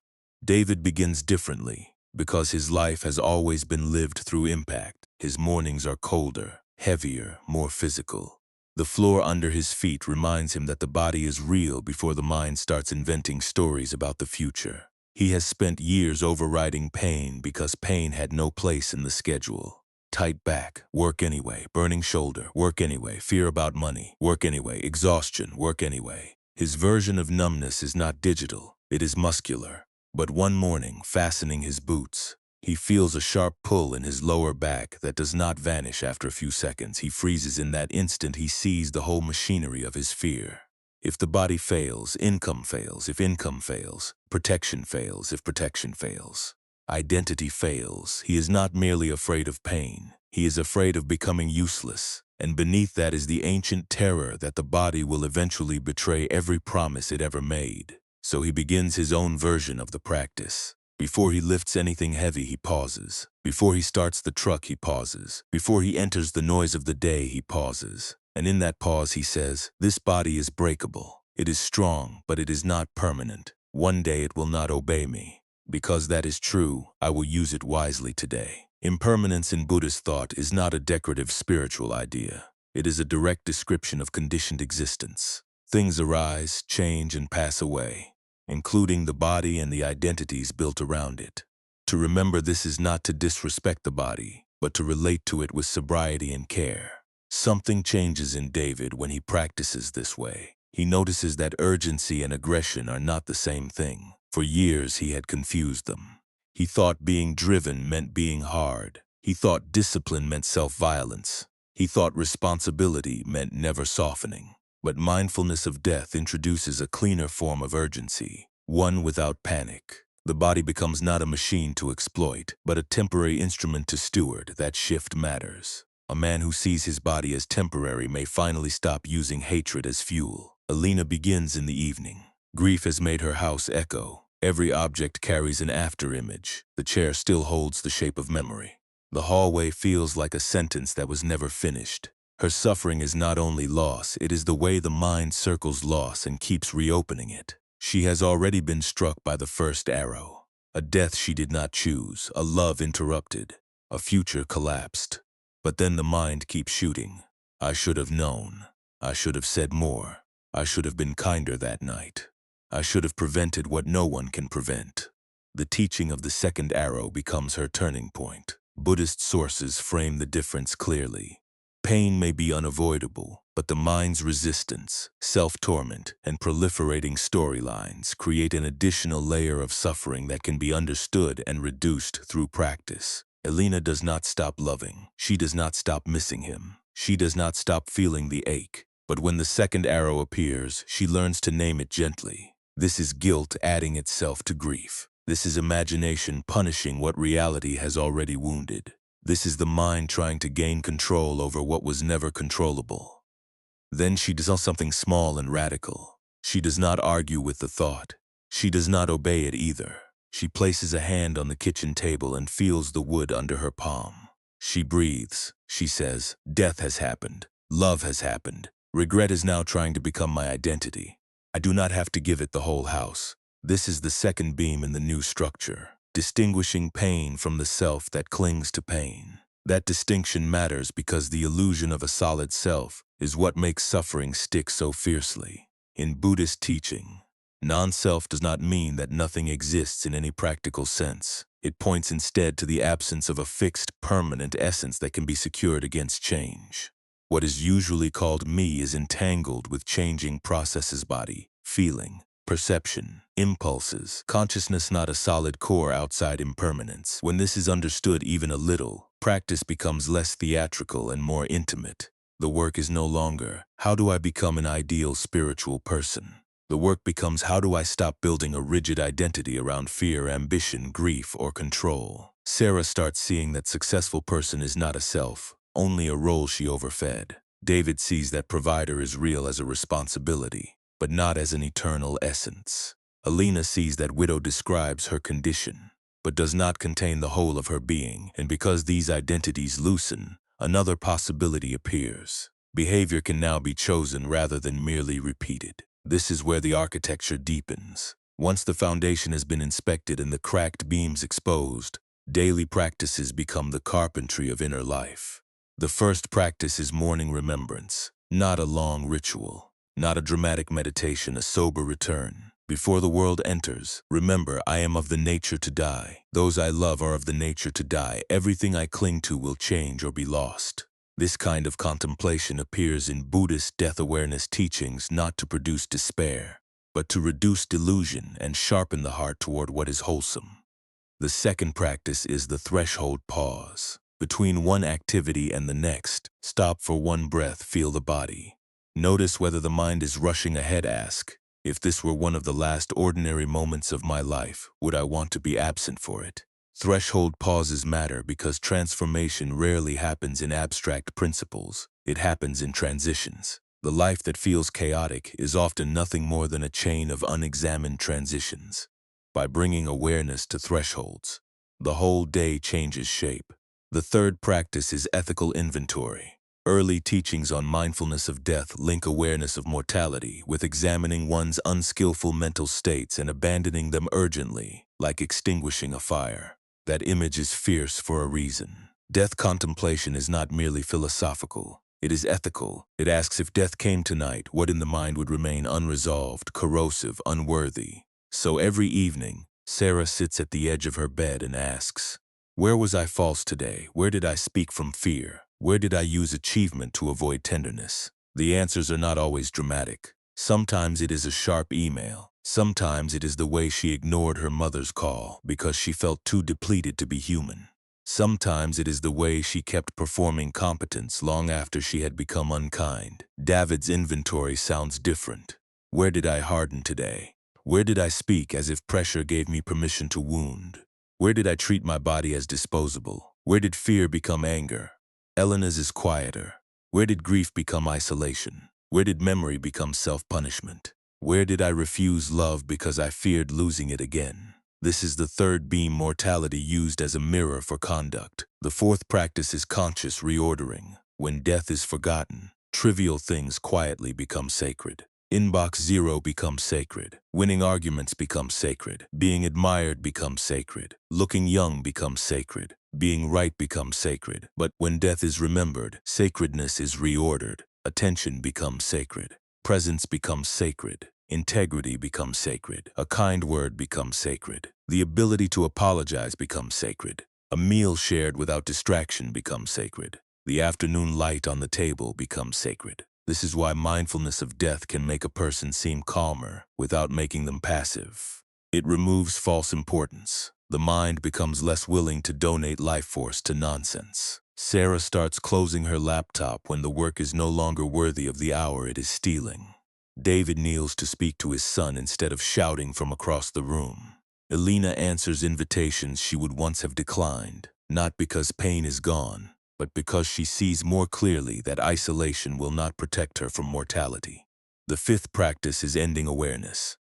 David begins differently because his life has always been lived through impact. His mornings are colder, heavier, more physical. The floor under his feet reminds him that the body is real before the mind starts inventing stories about the future. He has spent years overriding pain because pain had no place in the schedule. Tight back, work anyway. Burning shoulder, work anyway. Fear about money, work anyway. Exhaustion, work anyway. His version of numbness is not digital, it is muscular. But one morning, fastening his boots, he feels a sharp pull in his lower back that does not vanish after a few seconds. He freezes. In that instant, he sees the whole machinery of his fear. If the body fails, income fails. If income fails, protection fails. If protection fails, identity fails. He is not merely afraid of pain. He is afraid of becoming useless. And beneath that is the ancient terror that the body will eventually betray every promise it ever made. So he begins his own version of the practice. Before he lifts anything heavy, he pauses. Before he starts the truck, he pauses. Before he enters the noise of the day, he pauses. And in that pause, he says, "This body is breakable. It is strong, but it is not permanent. One day it will not obey me. Because that is true, I will use it wisely today. Impermanence in Buddhist thought is not a decorative spiritual idea. It is a direct description of conditioned existence. Things arise, change, and pass away, including the body and the identities built around it. To remember this is not to disrespect the body, but to relate to it with sobriety and care. Something changes in David when he practices this way. He notices that urgency and aggression are not the same thing. For years he had confused them. He thought being driven meant being hard. He thought discipline meant self-violence. He thought responsibility meant never softening. But mindfulness of death introduces a cleaner form of urgency, one without panic. The body becomes not a machine to exploit, but a temporary instrument to steward. That shift matters. A man who sees his body as temporary may finally stop using hatred as fuel. Alina begins in the evening. Grief has made her house echo. Every object carries an after-image. The chair still holds the shape of memory. The hallway feels like a sentence that was never finished. Her suffering is not only loss, it is the way the mind circles loss and keeps reopening it. She has already been struck by the first arrow. A death she did not choose, a love interrupted, a future collapsed. But then the mind keeps shooting. I should have known. I should have said more. I should have been kinder that night. I should have prevented what no one can prevent. The teaching of the second arrow becomes her turning point. Buddhist sources frame the difference clearly. Pain may be unavoidable, but the mind's resistance, self-torment, and proliferating storylines create an additional layer of suffering that can be understood and reduced through practice. Alina does not stop loving. She does not stop missing him. She does not stop feeling the ache. But when the second arrow appears, she learns to name it gently. This is guilt adding itself to grief. This is imagination punishing what reality has already wounded. This is the mind trying to gain control over what was never controllable. Then she does something small and radical. She does not argue with the thought. She does not obey it either. She places a hand on the kitchen table and feels the wood under her palm. She breathes. She says, "Death has happened. Love has happened. Regret is now trying to become my identity. I do not have to give it the whole house." This is the second beam in the new structure, distinguishing pain from the self that clings to pain. That distinction matters because the illusion of a solid self is what makes suffering stick so fiercely. In Buddhist teaching, non-self does not mean that nothing exists in any practical sense. It points instead to the absence of a fixed, permanent essence that can be secured against change. What is usually called me is entangled with changing processes: body, feeling, perception, impulses, consciousness, not a solid core outside impermanence. When this is understood even a little, practice becomes less theatrical and more intimate. The work is no longer, how do I become an ideal spiritual person? The work becomes, how do I stop building a rigid identity around fear, ambition, grief, or control? Sarah starts seeing that successful person is not a self, only a role she overfed. David sees that provider is real as a responsibility, but not as an eternal essence. Alina sees that widow describes her condition, but does not contain the whole of her being, and because these identities loosen, another possibility appears. Behavior can now be chosen rather than merely repeated. This is where the architecture deepens. Once the foundation has been inspected and the cracked beams exposed, daily practices become the carpentry of inner life. The first practice is morning remembrance, not a long ritual. Not a dramatic meditation, a sober return. Before the world enters, remember, I am of the nature to die. Those I love are of the nature to die. Everything I cling to will change or be lost. This kind of contemplation appears in Buddhist death awareness teachings not to produce despair, but to reduce delusion and sharpen the heart toward what is wholesome. The second practice is the threshold pause. Between one activity and the next, stop for one breath, feel the body. Notice whether the mind is rushing ahead. Ask, if this were one of the last ordinary moments of my life, would I want to be absent for it? Threshold pauses matter because transformation rarely happens in abstract principles. It happens in transitions. The life that feels chaotic is often nothing more than a chain of unexamined transitions. By bringing awareness to thresholds, the whole day changes shape. The third practice is ethical inventory. Early teachings on mindfulness of death link awareness of mortality with examining one's unskillful mental states and abandoning them urgently, like extinguishing a fire. That image is fierce for a reason. Death contemplation is not merely philosophical. It is ethical. It asks, if death came tonight, what in the mind would remain unresolved, corrosive, unworthy? So every evening, Sarah sits at the edge of her bed and asks, where was I false today? Where did I speak from fear? Where did I use achievement to avoid tenderness? The answers are not always dramatic. Sometimes it is a sharp email. Sometimes it is the way she ignored her mother's call because she felt too depleted to be human. Sometimes it is the way she kept performing competence long after she had become unkind. David's inventory sounds different. Where did I harden today? Where did I speak as if pressure gave me permission to wound? Where did I treat my body as disposable? Where did fear become anger? Elena's is quieter. Where did grief become isolation? Where did memory become self-punishment? Where did I refuse love because I feared losing it again? This is the third beam, mortality used as a mirror for conduct. The fourth practice is conscious reordering. When death is forgotten, trivial things quietly become sacred. Inbox zero becomes sacred. Winning arguments become sacred. Being admired becomes sacred. Looking young becomes sacred. Being right becomes sacred. But when death is remembered, sacredness is reordered. Attention becomes sacred. Presence becomes sacred. Integrity becomes sacred. A kind word becomes sacred. The ability to apologize becomes sacred. A meal shared without distraction becomes sacred. The afternoon light on the table becomes sacred. This is why mindfulness of death can make a person seem calmer without making them passive. It removes false importance. The mind becomes less willing to donate life force to nonsense. Sarah starts closing her laptop when the work is no longer worthy of the hour it is stealing. David kneels to speak to his son instead of shouting from across the room. Elena answers invitations she would once have declined, not because pain is gone, but because she sees more clearly that isolation will not protect her from mortality. The fifth practice is ending awareness.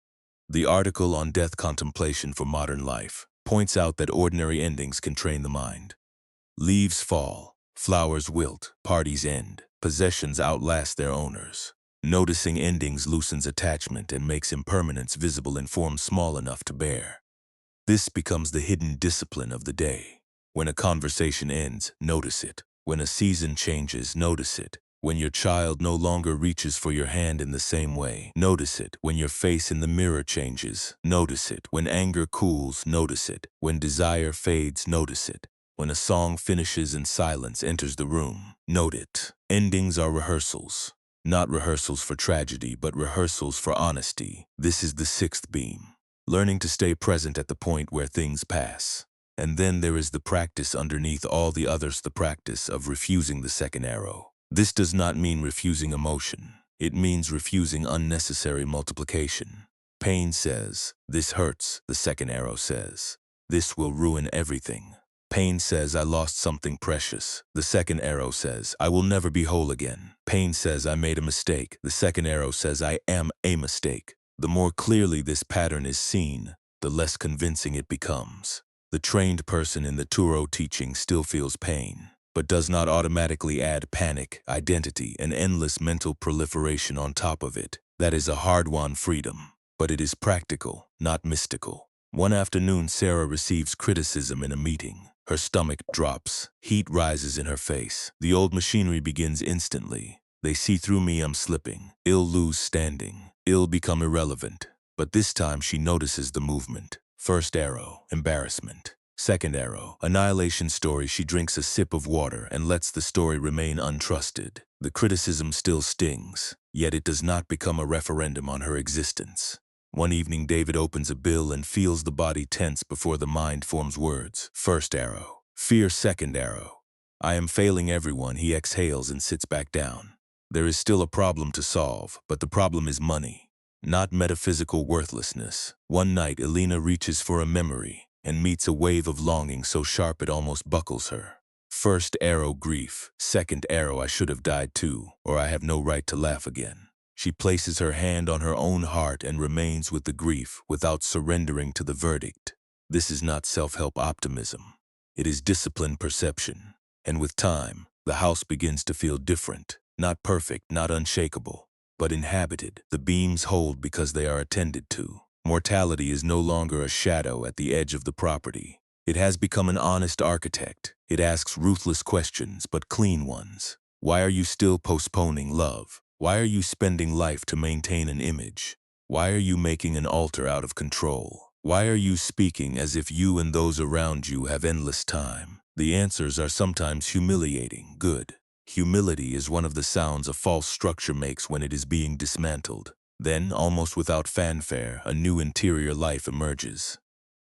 The article on death contemplation for modern life points out that ordinary endings can train the mind. Leaves fall, flowers wilt, parties end, possessions outlast their owners. Noticing endings loosens attachment and makes impermanence visible in forms small enough to bear. This becomes the hidden discipline of the day. When a conversation ends, notice it. When a season changes, notice it. When your child no longer reaches for your hand in the same way, notice it. When your face in the mirror changes, notice it. When anger cools, notice it. When desire fades, notice it. When a song finishes and silence enters the room, note it. Endings are rehearsals. Not rehearsals for tragedy, but rehearsals for honesty. This is the sixth beam. Learning to stay present at the point where things pass. And then there is the practice underneath all the others, the practice of refusing the second arrow. This does not mean refusing emotion. It means refusing unnecessary multiplication. Pain says, this hurts. The second arrow says, this will ruin everything. Pain says, I lost something precious. The second arrow says, I will never be whole again. Pain says, I made a mistake. The second arrow says, I am a mistake. The more clearly this pattern is seen, the less convincing it becomes. The trained person in the Turo teaching still feels pain, but does not automatically add panic, identity, and endless mental proliferation on top of it. That is a hard-won freedom, but it is practical, not mystical. One afternoon, Sarah receives criticism in a meeting. Her stomach drops. Heat rises in her face. The old machinery begins instantly. They see through me, I'm slipping. Ill lose standing. Ill become irrelevant. But this time she notices the movement. First arrow, embarrassment. Second arrow, annihilation story. She drinks a sip of water and lets the story remain untrusted. The criticism still stings, yet it does not become a referendum on her existence. One evening, David opens a bill and feels the body tense before the mind forms words. First arrow. Fear, second arrow. I am failing everyone. He exhales and sits back down. There is still a problem to solve, but the problem is money, not metaphysical worthlessness. One night, Elena reaches for a memory and meets a wave of longing so sharp it almost buckles her. First arrow, grief. Second arrow, I should have died too, or I have no right to laugh again. She places her hand on her own heart and remains with the grief without surrendering to the verdict. This is not self-help optimism. It is disciplined perception. And with time, The house begins to feel different, not perfect, not unshakable, but inhabited. The beams hold because they are attended to. Mortality is no longer a shadow at the edge of the property. It has become an honest architect. It asks ruthless questions, but clean ones. Why are you still postponing love? Why are you spending life to maintain an image? Why are you making an altar out of control? Why are you speaking as if you and those around you have endless time? The answers are sometimes humiliating. Good. Humility is one of the sounds a false structure makes when it is being dismantled. Then, almost without fanfare, a new interior life emerges.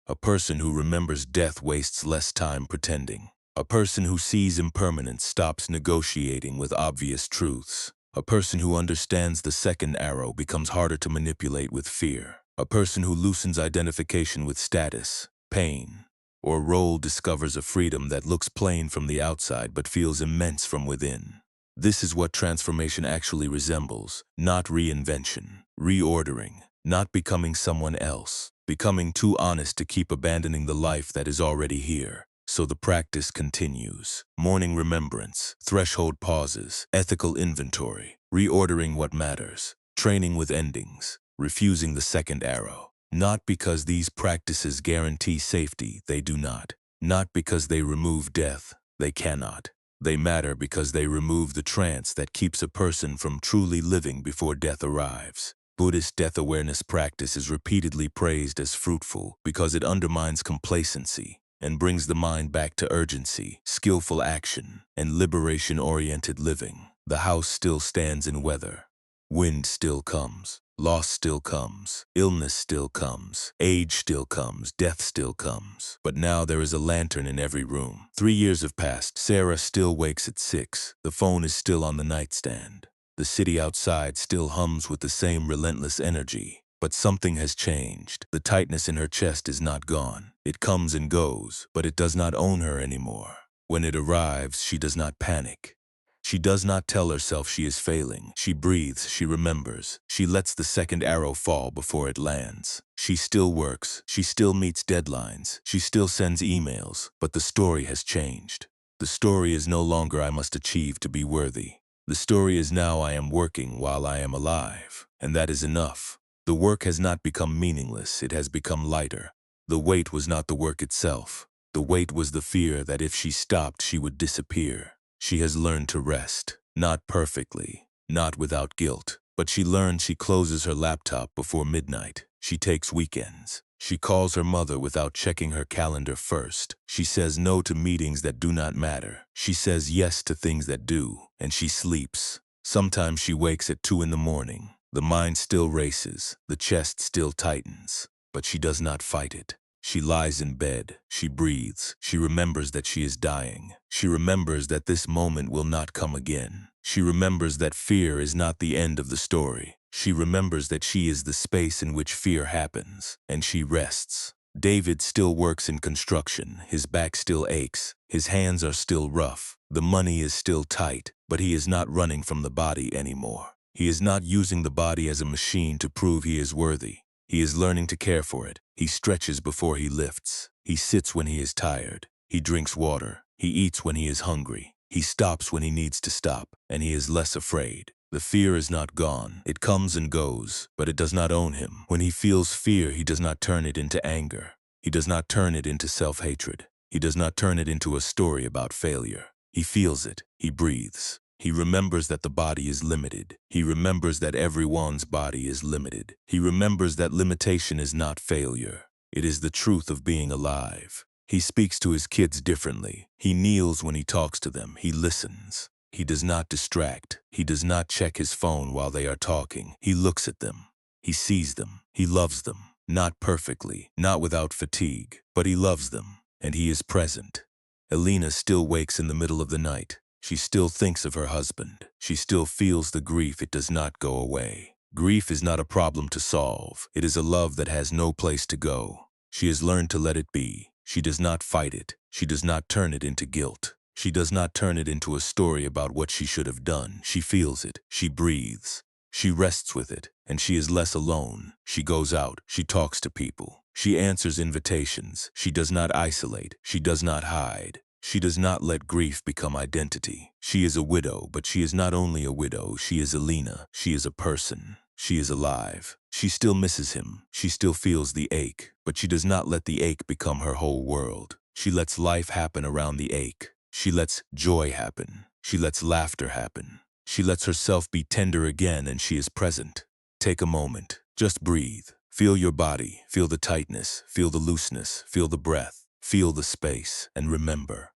A person who remembers death wastes less time pretending. A person who sees impermanence stops negotiating with obvious truths. A person who understands the second arrow becomes harder to manipulate with fear. A person who loosens identification with status, pain, or role discovers a freedom that looks plain from the outside but feels immense from within. This is what transformation actually resembles, not reinvention, reordering, not becoming someone else, becoming too honest to keep abandoning the life that is already here. So the practice continues. Morning remembrance, threshold pauses, ethical inventory, reordering what matters, training with endings, refusing the second arrow. Not because these practices guarantee safety, they do not. Not because they remove death, they cannot. They matter because they remove the trance that keeps a person from truly living before death arrives. Buddhist death awareness practice is repeatedly praised as fruitful because it undermines complacency and brings the mind back to urgency, skillful action, and liberation-oriented living. The house still stands in weather. Wind still comes. Loss still comes. Illness still comes. Age still comes. Death still comes. But now there is a lantern in every room. 3 years have passed. Sarah still wakes at 6. The phone is still on the nightstand. The city outside still hums with the same relentless energy. But something has changed. The tightness in her chest is not gone. It comes and goes, but it does not own her anymore. When it arrives, she does not panic. She does not tell herself she is failing. She breathes, she remembers. She lets the second arrow fall before it lands. She still works. She still meets deadlines. She still sends emails. But the story has changed. The story is no longer I must achieve to be worthy. The story is now I am working while I am alive. And that is enough. The work has not become meaningless, it has become lighter. The weight was not the work itself. The weight was the fear that if she stopped, she would disappear. She has learned to rest, not perfectly, not without guilt, but she learned she closes her laptop before midnight. She takes weekends. She calls her mother without checking her calendar first. She says no to meetings that do not matter. She says yes to things that do, and she sleeps. Sometimes she wakes at 2 in the morning. The mind still races, the chest still tightens, but she does not fight it. She lies in bed, she breathes, she remembers that she is dying. She remembers that this moment will not come again. She remembers that fear is not the end of the story. She remembers that she is the space in which fear happens, and she rests. David still works in construction, his back still aches, his hands are still rough, the money is still tight, but he is not running from the body anymore. He is not using the body as a machine to prove he is worthy. He is learning to care for it. He stretches before he lifts. He sits when he is tired. He drinks water. He eats when he is hungry. He stops when he needs to stop, and he is less afraid. The fear is not gone. It comes and goes, but it does not own him. When he feels fear, he does not turn it into anger. He does not turn it into self-hatred. He does not turn it into a story about failure. He feels it. He breathes. He remembers that the body is limited. He remembers that everyone's body is limited. He remembers that limitation is not failure. It is the truth of being alive. He speaks to his kids differently. He kneels when he talks to them. He listens. He does not distract. He does not check his phone while they are talking. He looks at them. He sees them. He loves them. Not perfectly, not without fatigue, but he loves them, and he is present. Elena still wakes in the middle of the night. She still thinks of her husband. She still feels the grief. It does not go away. Grief is not a problem to solve. It is a love that has no place to go. She has learned to let it be. She does not fight it. She does not turn it into guilt. She does not turn it into a story about what she should have done. She feels it. She breathes. She rests with it, and she is less alone. She goes out. She talks to people. She answers invitations. She does not isolate. She does not hide. She does not let grief become identity. She is a widow, but she is not only a widow, she is Alina. She is a person. She is alive. She still misses him. She still feels the ache, but she does not let the ache become her whole world. She lets life happen around the ache. She lets joy happen. She lets laughter happen. She lets herself be tender again, and she is present. Take a moment. Just breathe. Feel your body. Feel the tightness. Feel the looseness. Feel the breath. Feel the space. And remember.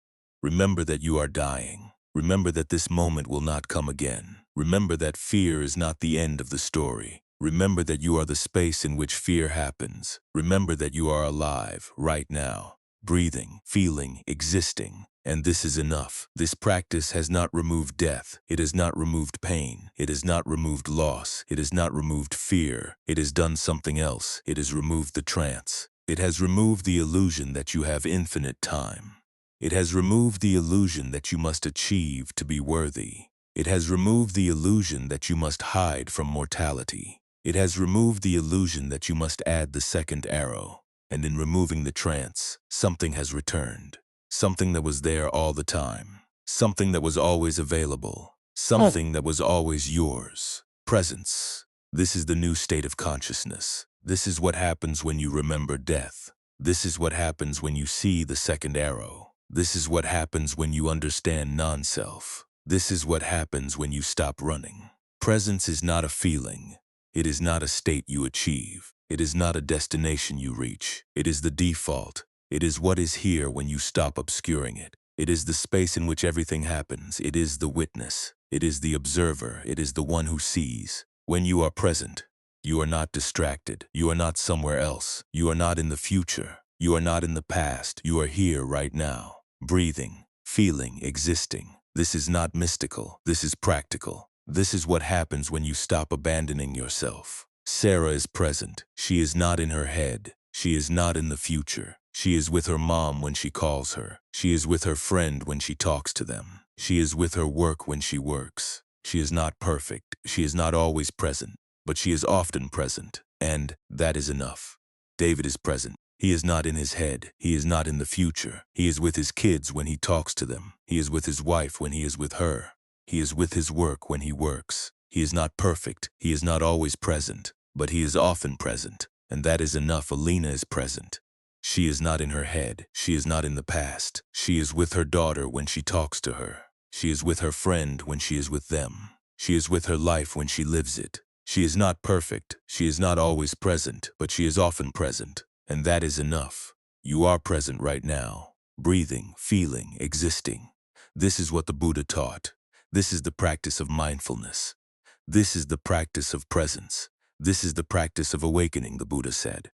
Remember that you are dying. Remember that this moment will not come again. Remember that fear is not the end of the story. Remember that you are the space in which fear happens. Remember that you are alive right now, breathing, feeling, existing. And this is enough. This practice has not removed death. It has not removed pain. It has not removed loss. It has not removed fear. It has done something else. It has removed the trance. It has removed the illusion that you have infinite time. It has removed the illusion that you must achieve to be worthy. It has removed the illusion that you must hide from mortality. It has removed the illusion that you must add the second arrow. And in removing the trance, something has returned. Something that was there all the time. Something that was always available. Something that was always yours. Presence. This is the new state of consciousness. This is what happens when you remember death. This is what happens when you see the second arrow. This is what happens when you understand non-self. This is what happens when you stop running. Presence is not a feeling. It is not a state you achieve. It is not a destination you reach. It is the default. It is what is here when you stop obscuring it. It is the space in which everything happens. It is the witness. It is the observer. It is the one who sees. When you are present, you are not distracted. You are not somewhere else. You are not in the future. You are not in the past. You are here right now, breathing, feeling, existing. This is not mystical. This is practical. This is what happens when you stop abandoning yourself. Sarah is present. She is not in her head. She is not in the future. She is with her mom when she calls her. She is with her friend when she talks to them. She is with her work when she works. She is not perfect. She is not always present, but she is often present, and that is enough. David is present. He is not in his head. He is not in the future. He is with his kids when he talks to them. He is with his wife when he is with her. He is with his work when he works. He is not perfect. He is not always present, but he is often present, and that is enough. Alina is present. She is not in her head. She is not in the past. She is with her daughter when she talks to her. She is with her friend when she is with them. She is with her life when she lives it. She is not perfect. She is not always present, but she is often present, and that is enough. You are present right now, breathing, feeling, existing. This is what the Buddha taught. This is the practice of mindfulness. This is the practice of presence. This is the practice of awakening, the Buddha said.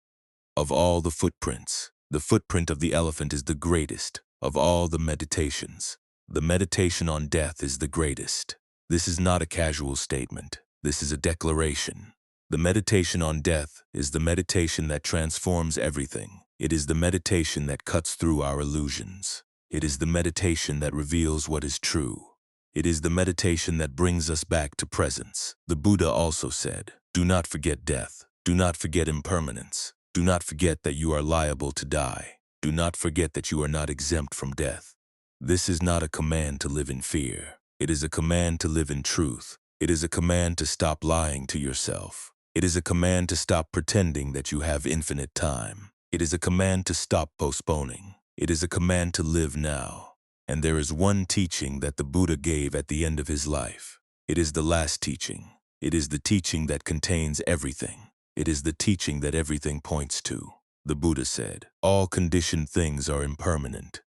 Of all the footprints, the footprint of the elephant is the greatest. Of all the meditations, the meditation on death is the greatest. This is not a casual statement. This is a declaration. The meditation on death is the meditation that transforms everything. It is the meditation that cuts through our illusions. It is the meditation that reveals what is true. It is the meditation that brings us back to presence. The Buddha also said, do not forget death. Do not forget impermanence. Do not forget that you are liable to die. Do not forget that you are not exempt from death. This is not a command to live in fear. It is a command to live in truth. It is a command to stop lying to yourself. It is a command to stop pretending that you have infinite time. It is a command to stop postponing. It is a command to live now. And there is one teaching that the Buddha gave at the end of his life. It is the last teaching. It is the teaching that contains everything. It is the teaching that everything points to. The Buddha said, all conditioned things are impermanent.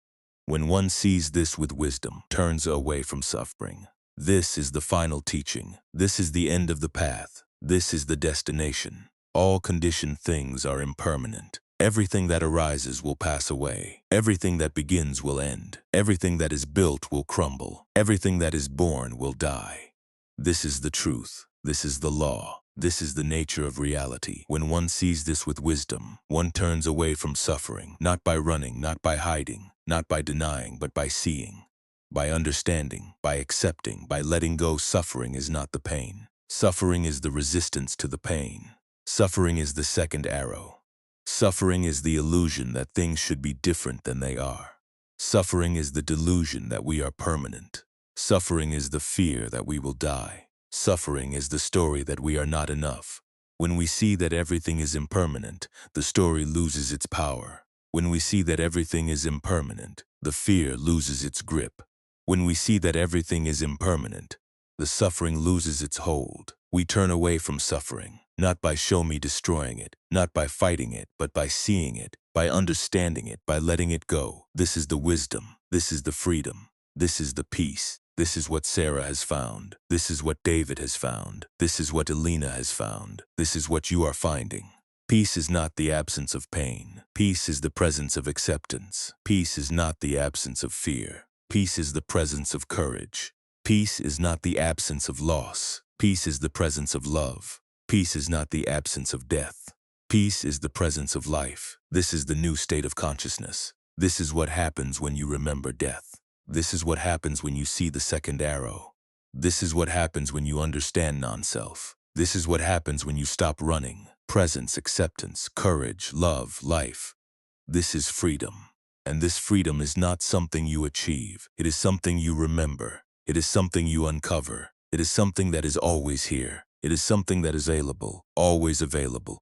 When one sees this with wisdom, turns away from suffering. This is the final teaching. This is the end of the path. This is the destination. All conditioned things are impermanent. Everything that arises will pass away. Everything that begins will end. Everything that is built will crumble. Everything that is born will die. This is the truth. This is the law. This is the nature of reality. When one sees this with wisdom, one turns away from suffering, not by running, not by hiding, not by denying, but by seeing, by understanding, by accepting, by letting go. Suffering is not the pain. Suffering is the resistance to the pain. Suffering is the second arrow. Suffering is the illusion that things should be different than they are. Suffering is the delusion that we are permanent. Suffering is the fear that we will die. Suffering is the story that we are not enough. When we see that everything is impermanent, the story loses its power. When we see that everything is impermanent, the fear loses its grip. When we see that everything is impermanent, the suffering loses its hold. We turn away from suffering, not by show me destroying it, not by fighting it, but by seeing it, by understanding it, by letting it go. This is the wisdom. This is the freedom. This is the peace. This is what Sarah has found. This is what David has found. This is what Elena has found. This is what you are finding. Peace is not the absence of pain. Peace is the presence of acceptance. Peace is not the absence of fear. Peace is the presence of courage. Peace is not the absence of loss. Peace is the presence of love. Peace is not the absence of death. Peace is the presence of life. This is the new state of consciousness. This is what happens when you remember death. This is what happens when you see the second arrow. This is what happens when you understand non-self. This is what happens when you stop running. Presence, acceptance, courage, love, life. This is freedom. And this freedom is not something you achieve. It is something you remember. It is something you uncover. It is something that is always here. It is something that is available, always available.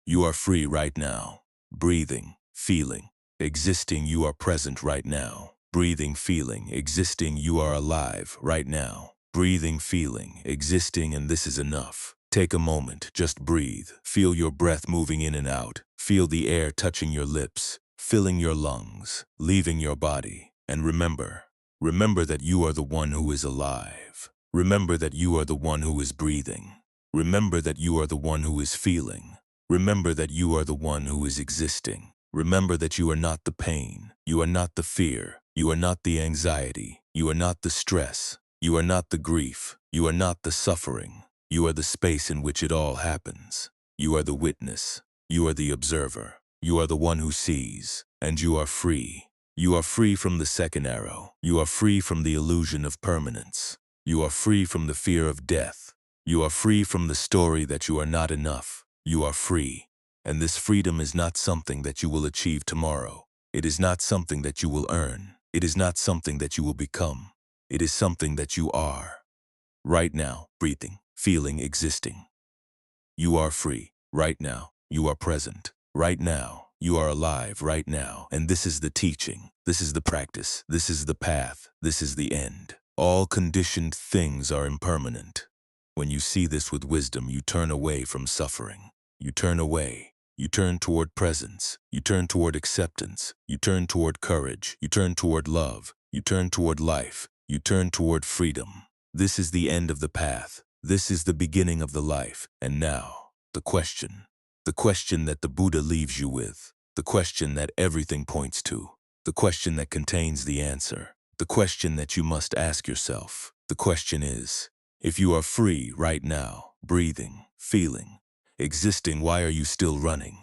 You are free right now. Breathing, feeling, existing, you are present right now. Breathing, feeling, existing, you are alive right now. Breathing, feeling, existing, and this is enough. Take a moment, just breathe. Feel your breath moving in and out. Feel the air touching your lips, filling your lungs, leaving your body. And remember that you are the one who is alive. Remember that you are the one who is breathing. Remember that you are the one who is feeling. Remember that you are the one who is existing. Remember that you are not the pain. You are not the fear. You are not the anxiety. You are not the stress. You are not the grief. You are not the suffering. You are the space in which it all happens. You are the witness. You are the observer. You are the one who sees. And you are free. You are free from the second arrow. You are free from the illusion of permanence. You are free from the fear of death. You are free from the story that you are not enough. You are free. And this freedom is not something that you will achieve tomorrow. It is not something that you will earn. It is not something that you will become. It is something that you are. Right now, breathing, feeling, existing. You are free. Right now, you are present. Right now, you are alive right now. And this is the teaching. This is the practice. This is the path. This is the end. All conditioned things are impermanent. When you see this with wisdom, you turn away from suffering. You turn away. You turn toward presence. You turn toward acceptance. You turn toward courage. You turn toward love. You turn toward life. You turn toward freedom. This is the end of the path. This is the beginning of the life. And now, the question that the Buddha leaves you with, the question that everything points to, the question that contains the answer, the question that you must ask yourself. The question is, if you are free right now, breathing, feeling, existing, why are you still running?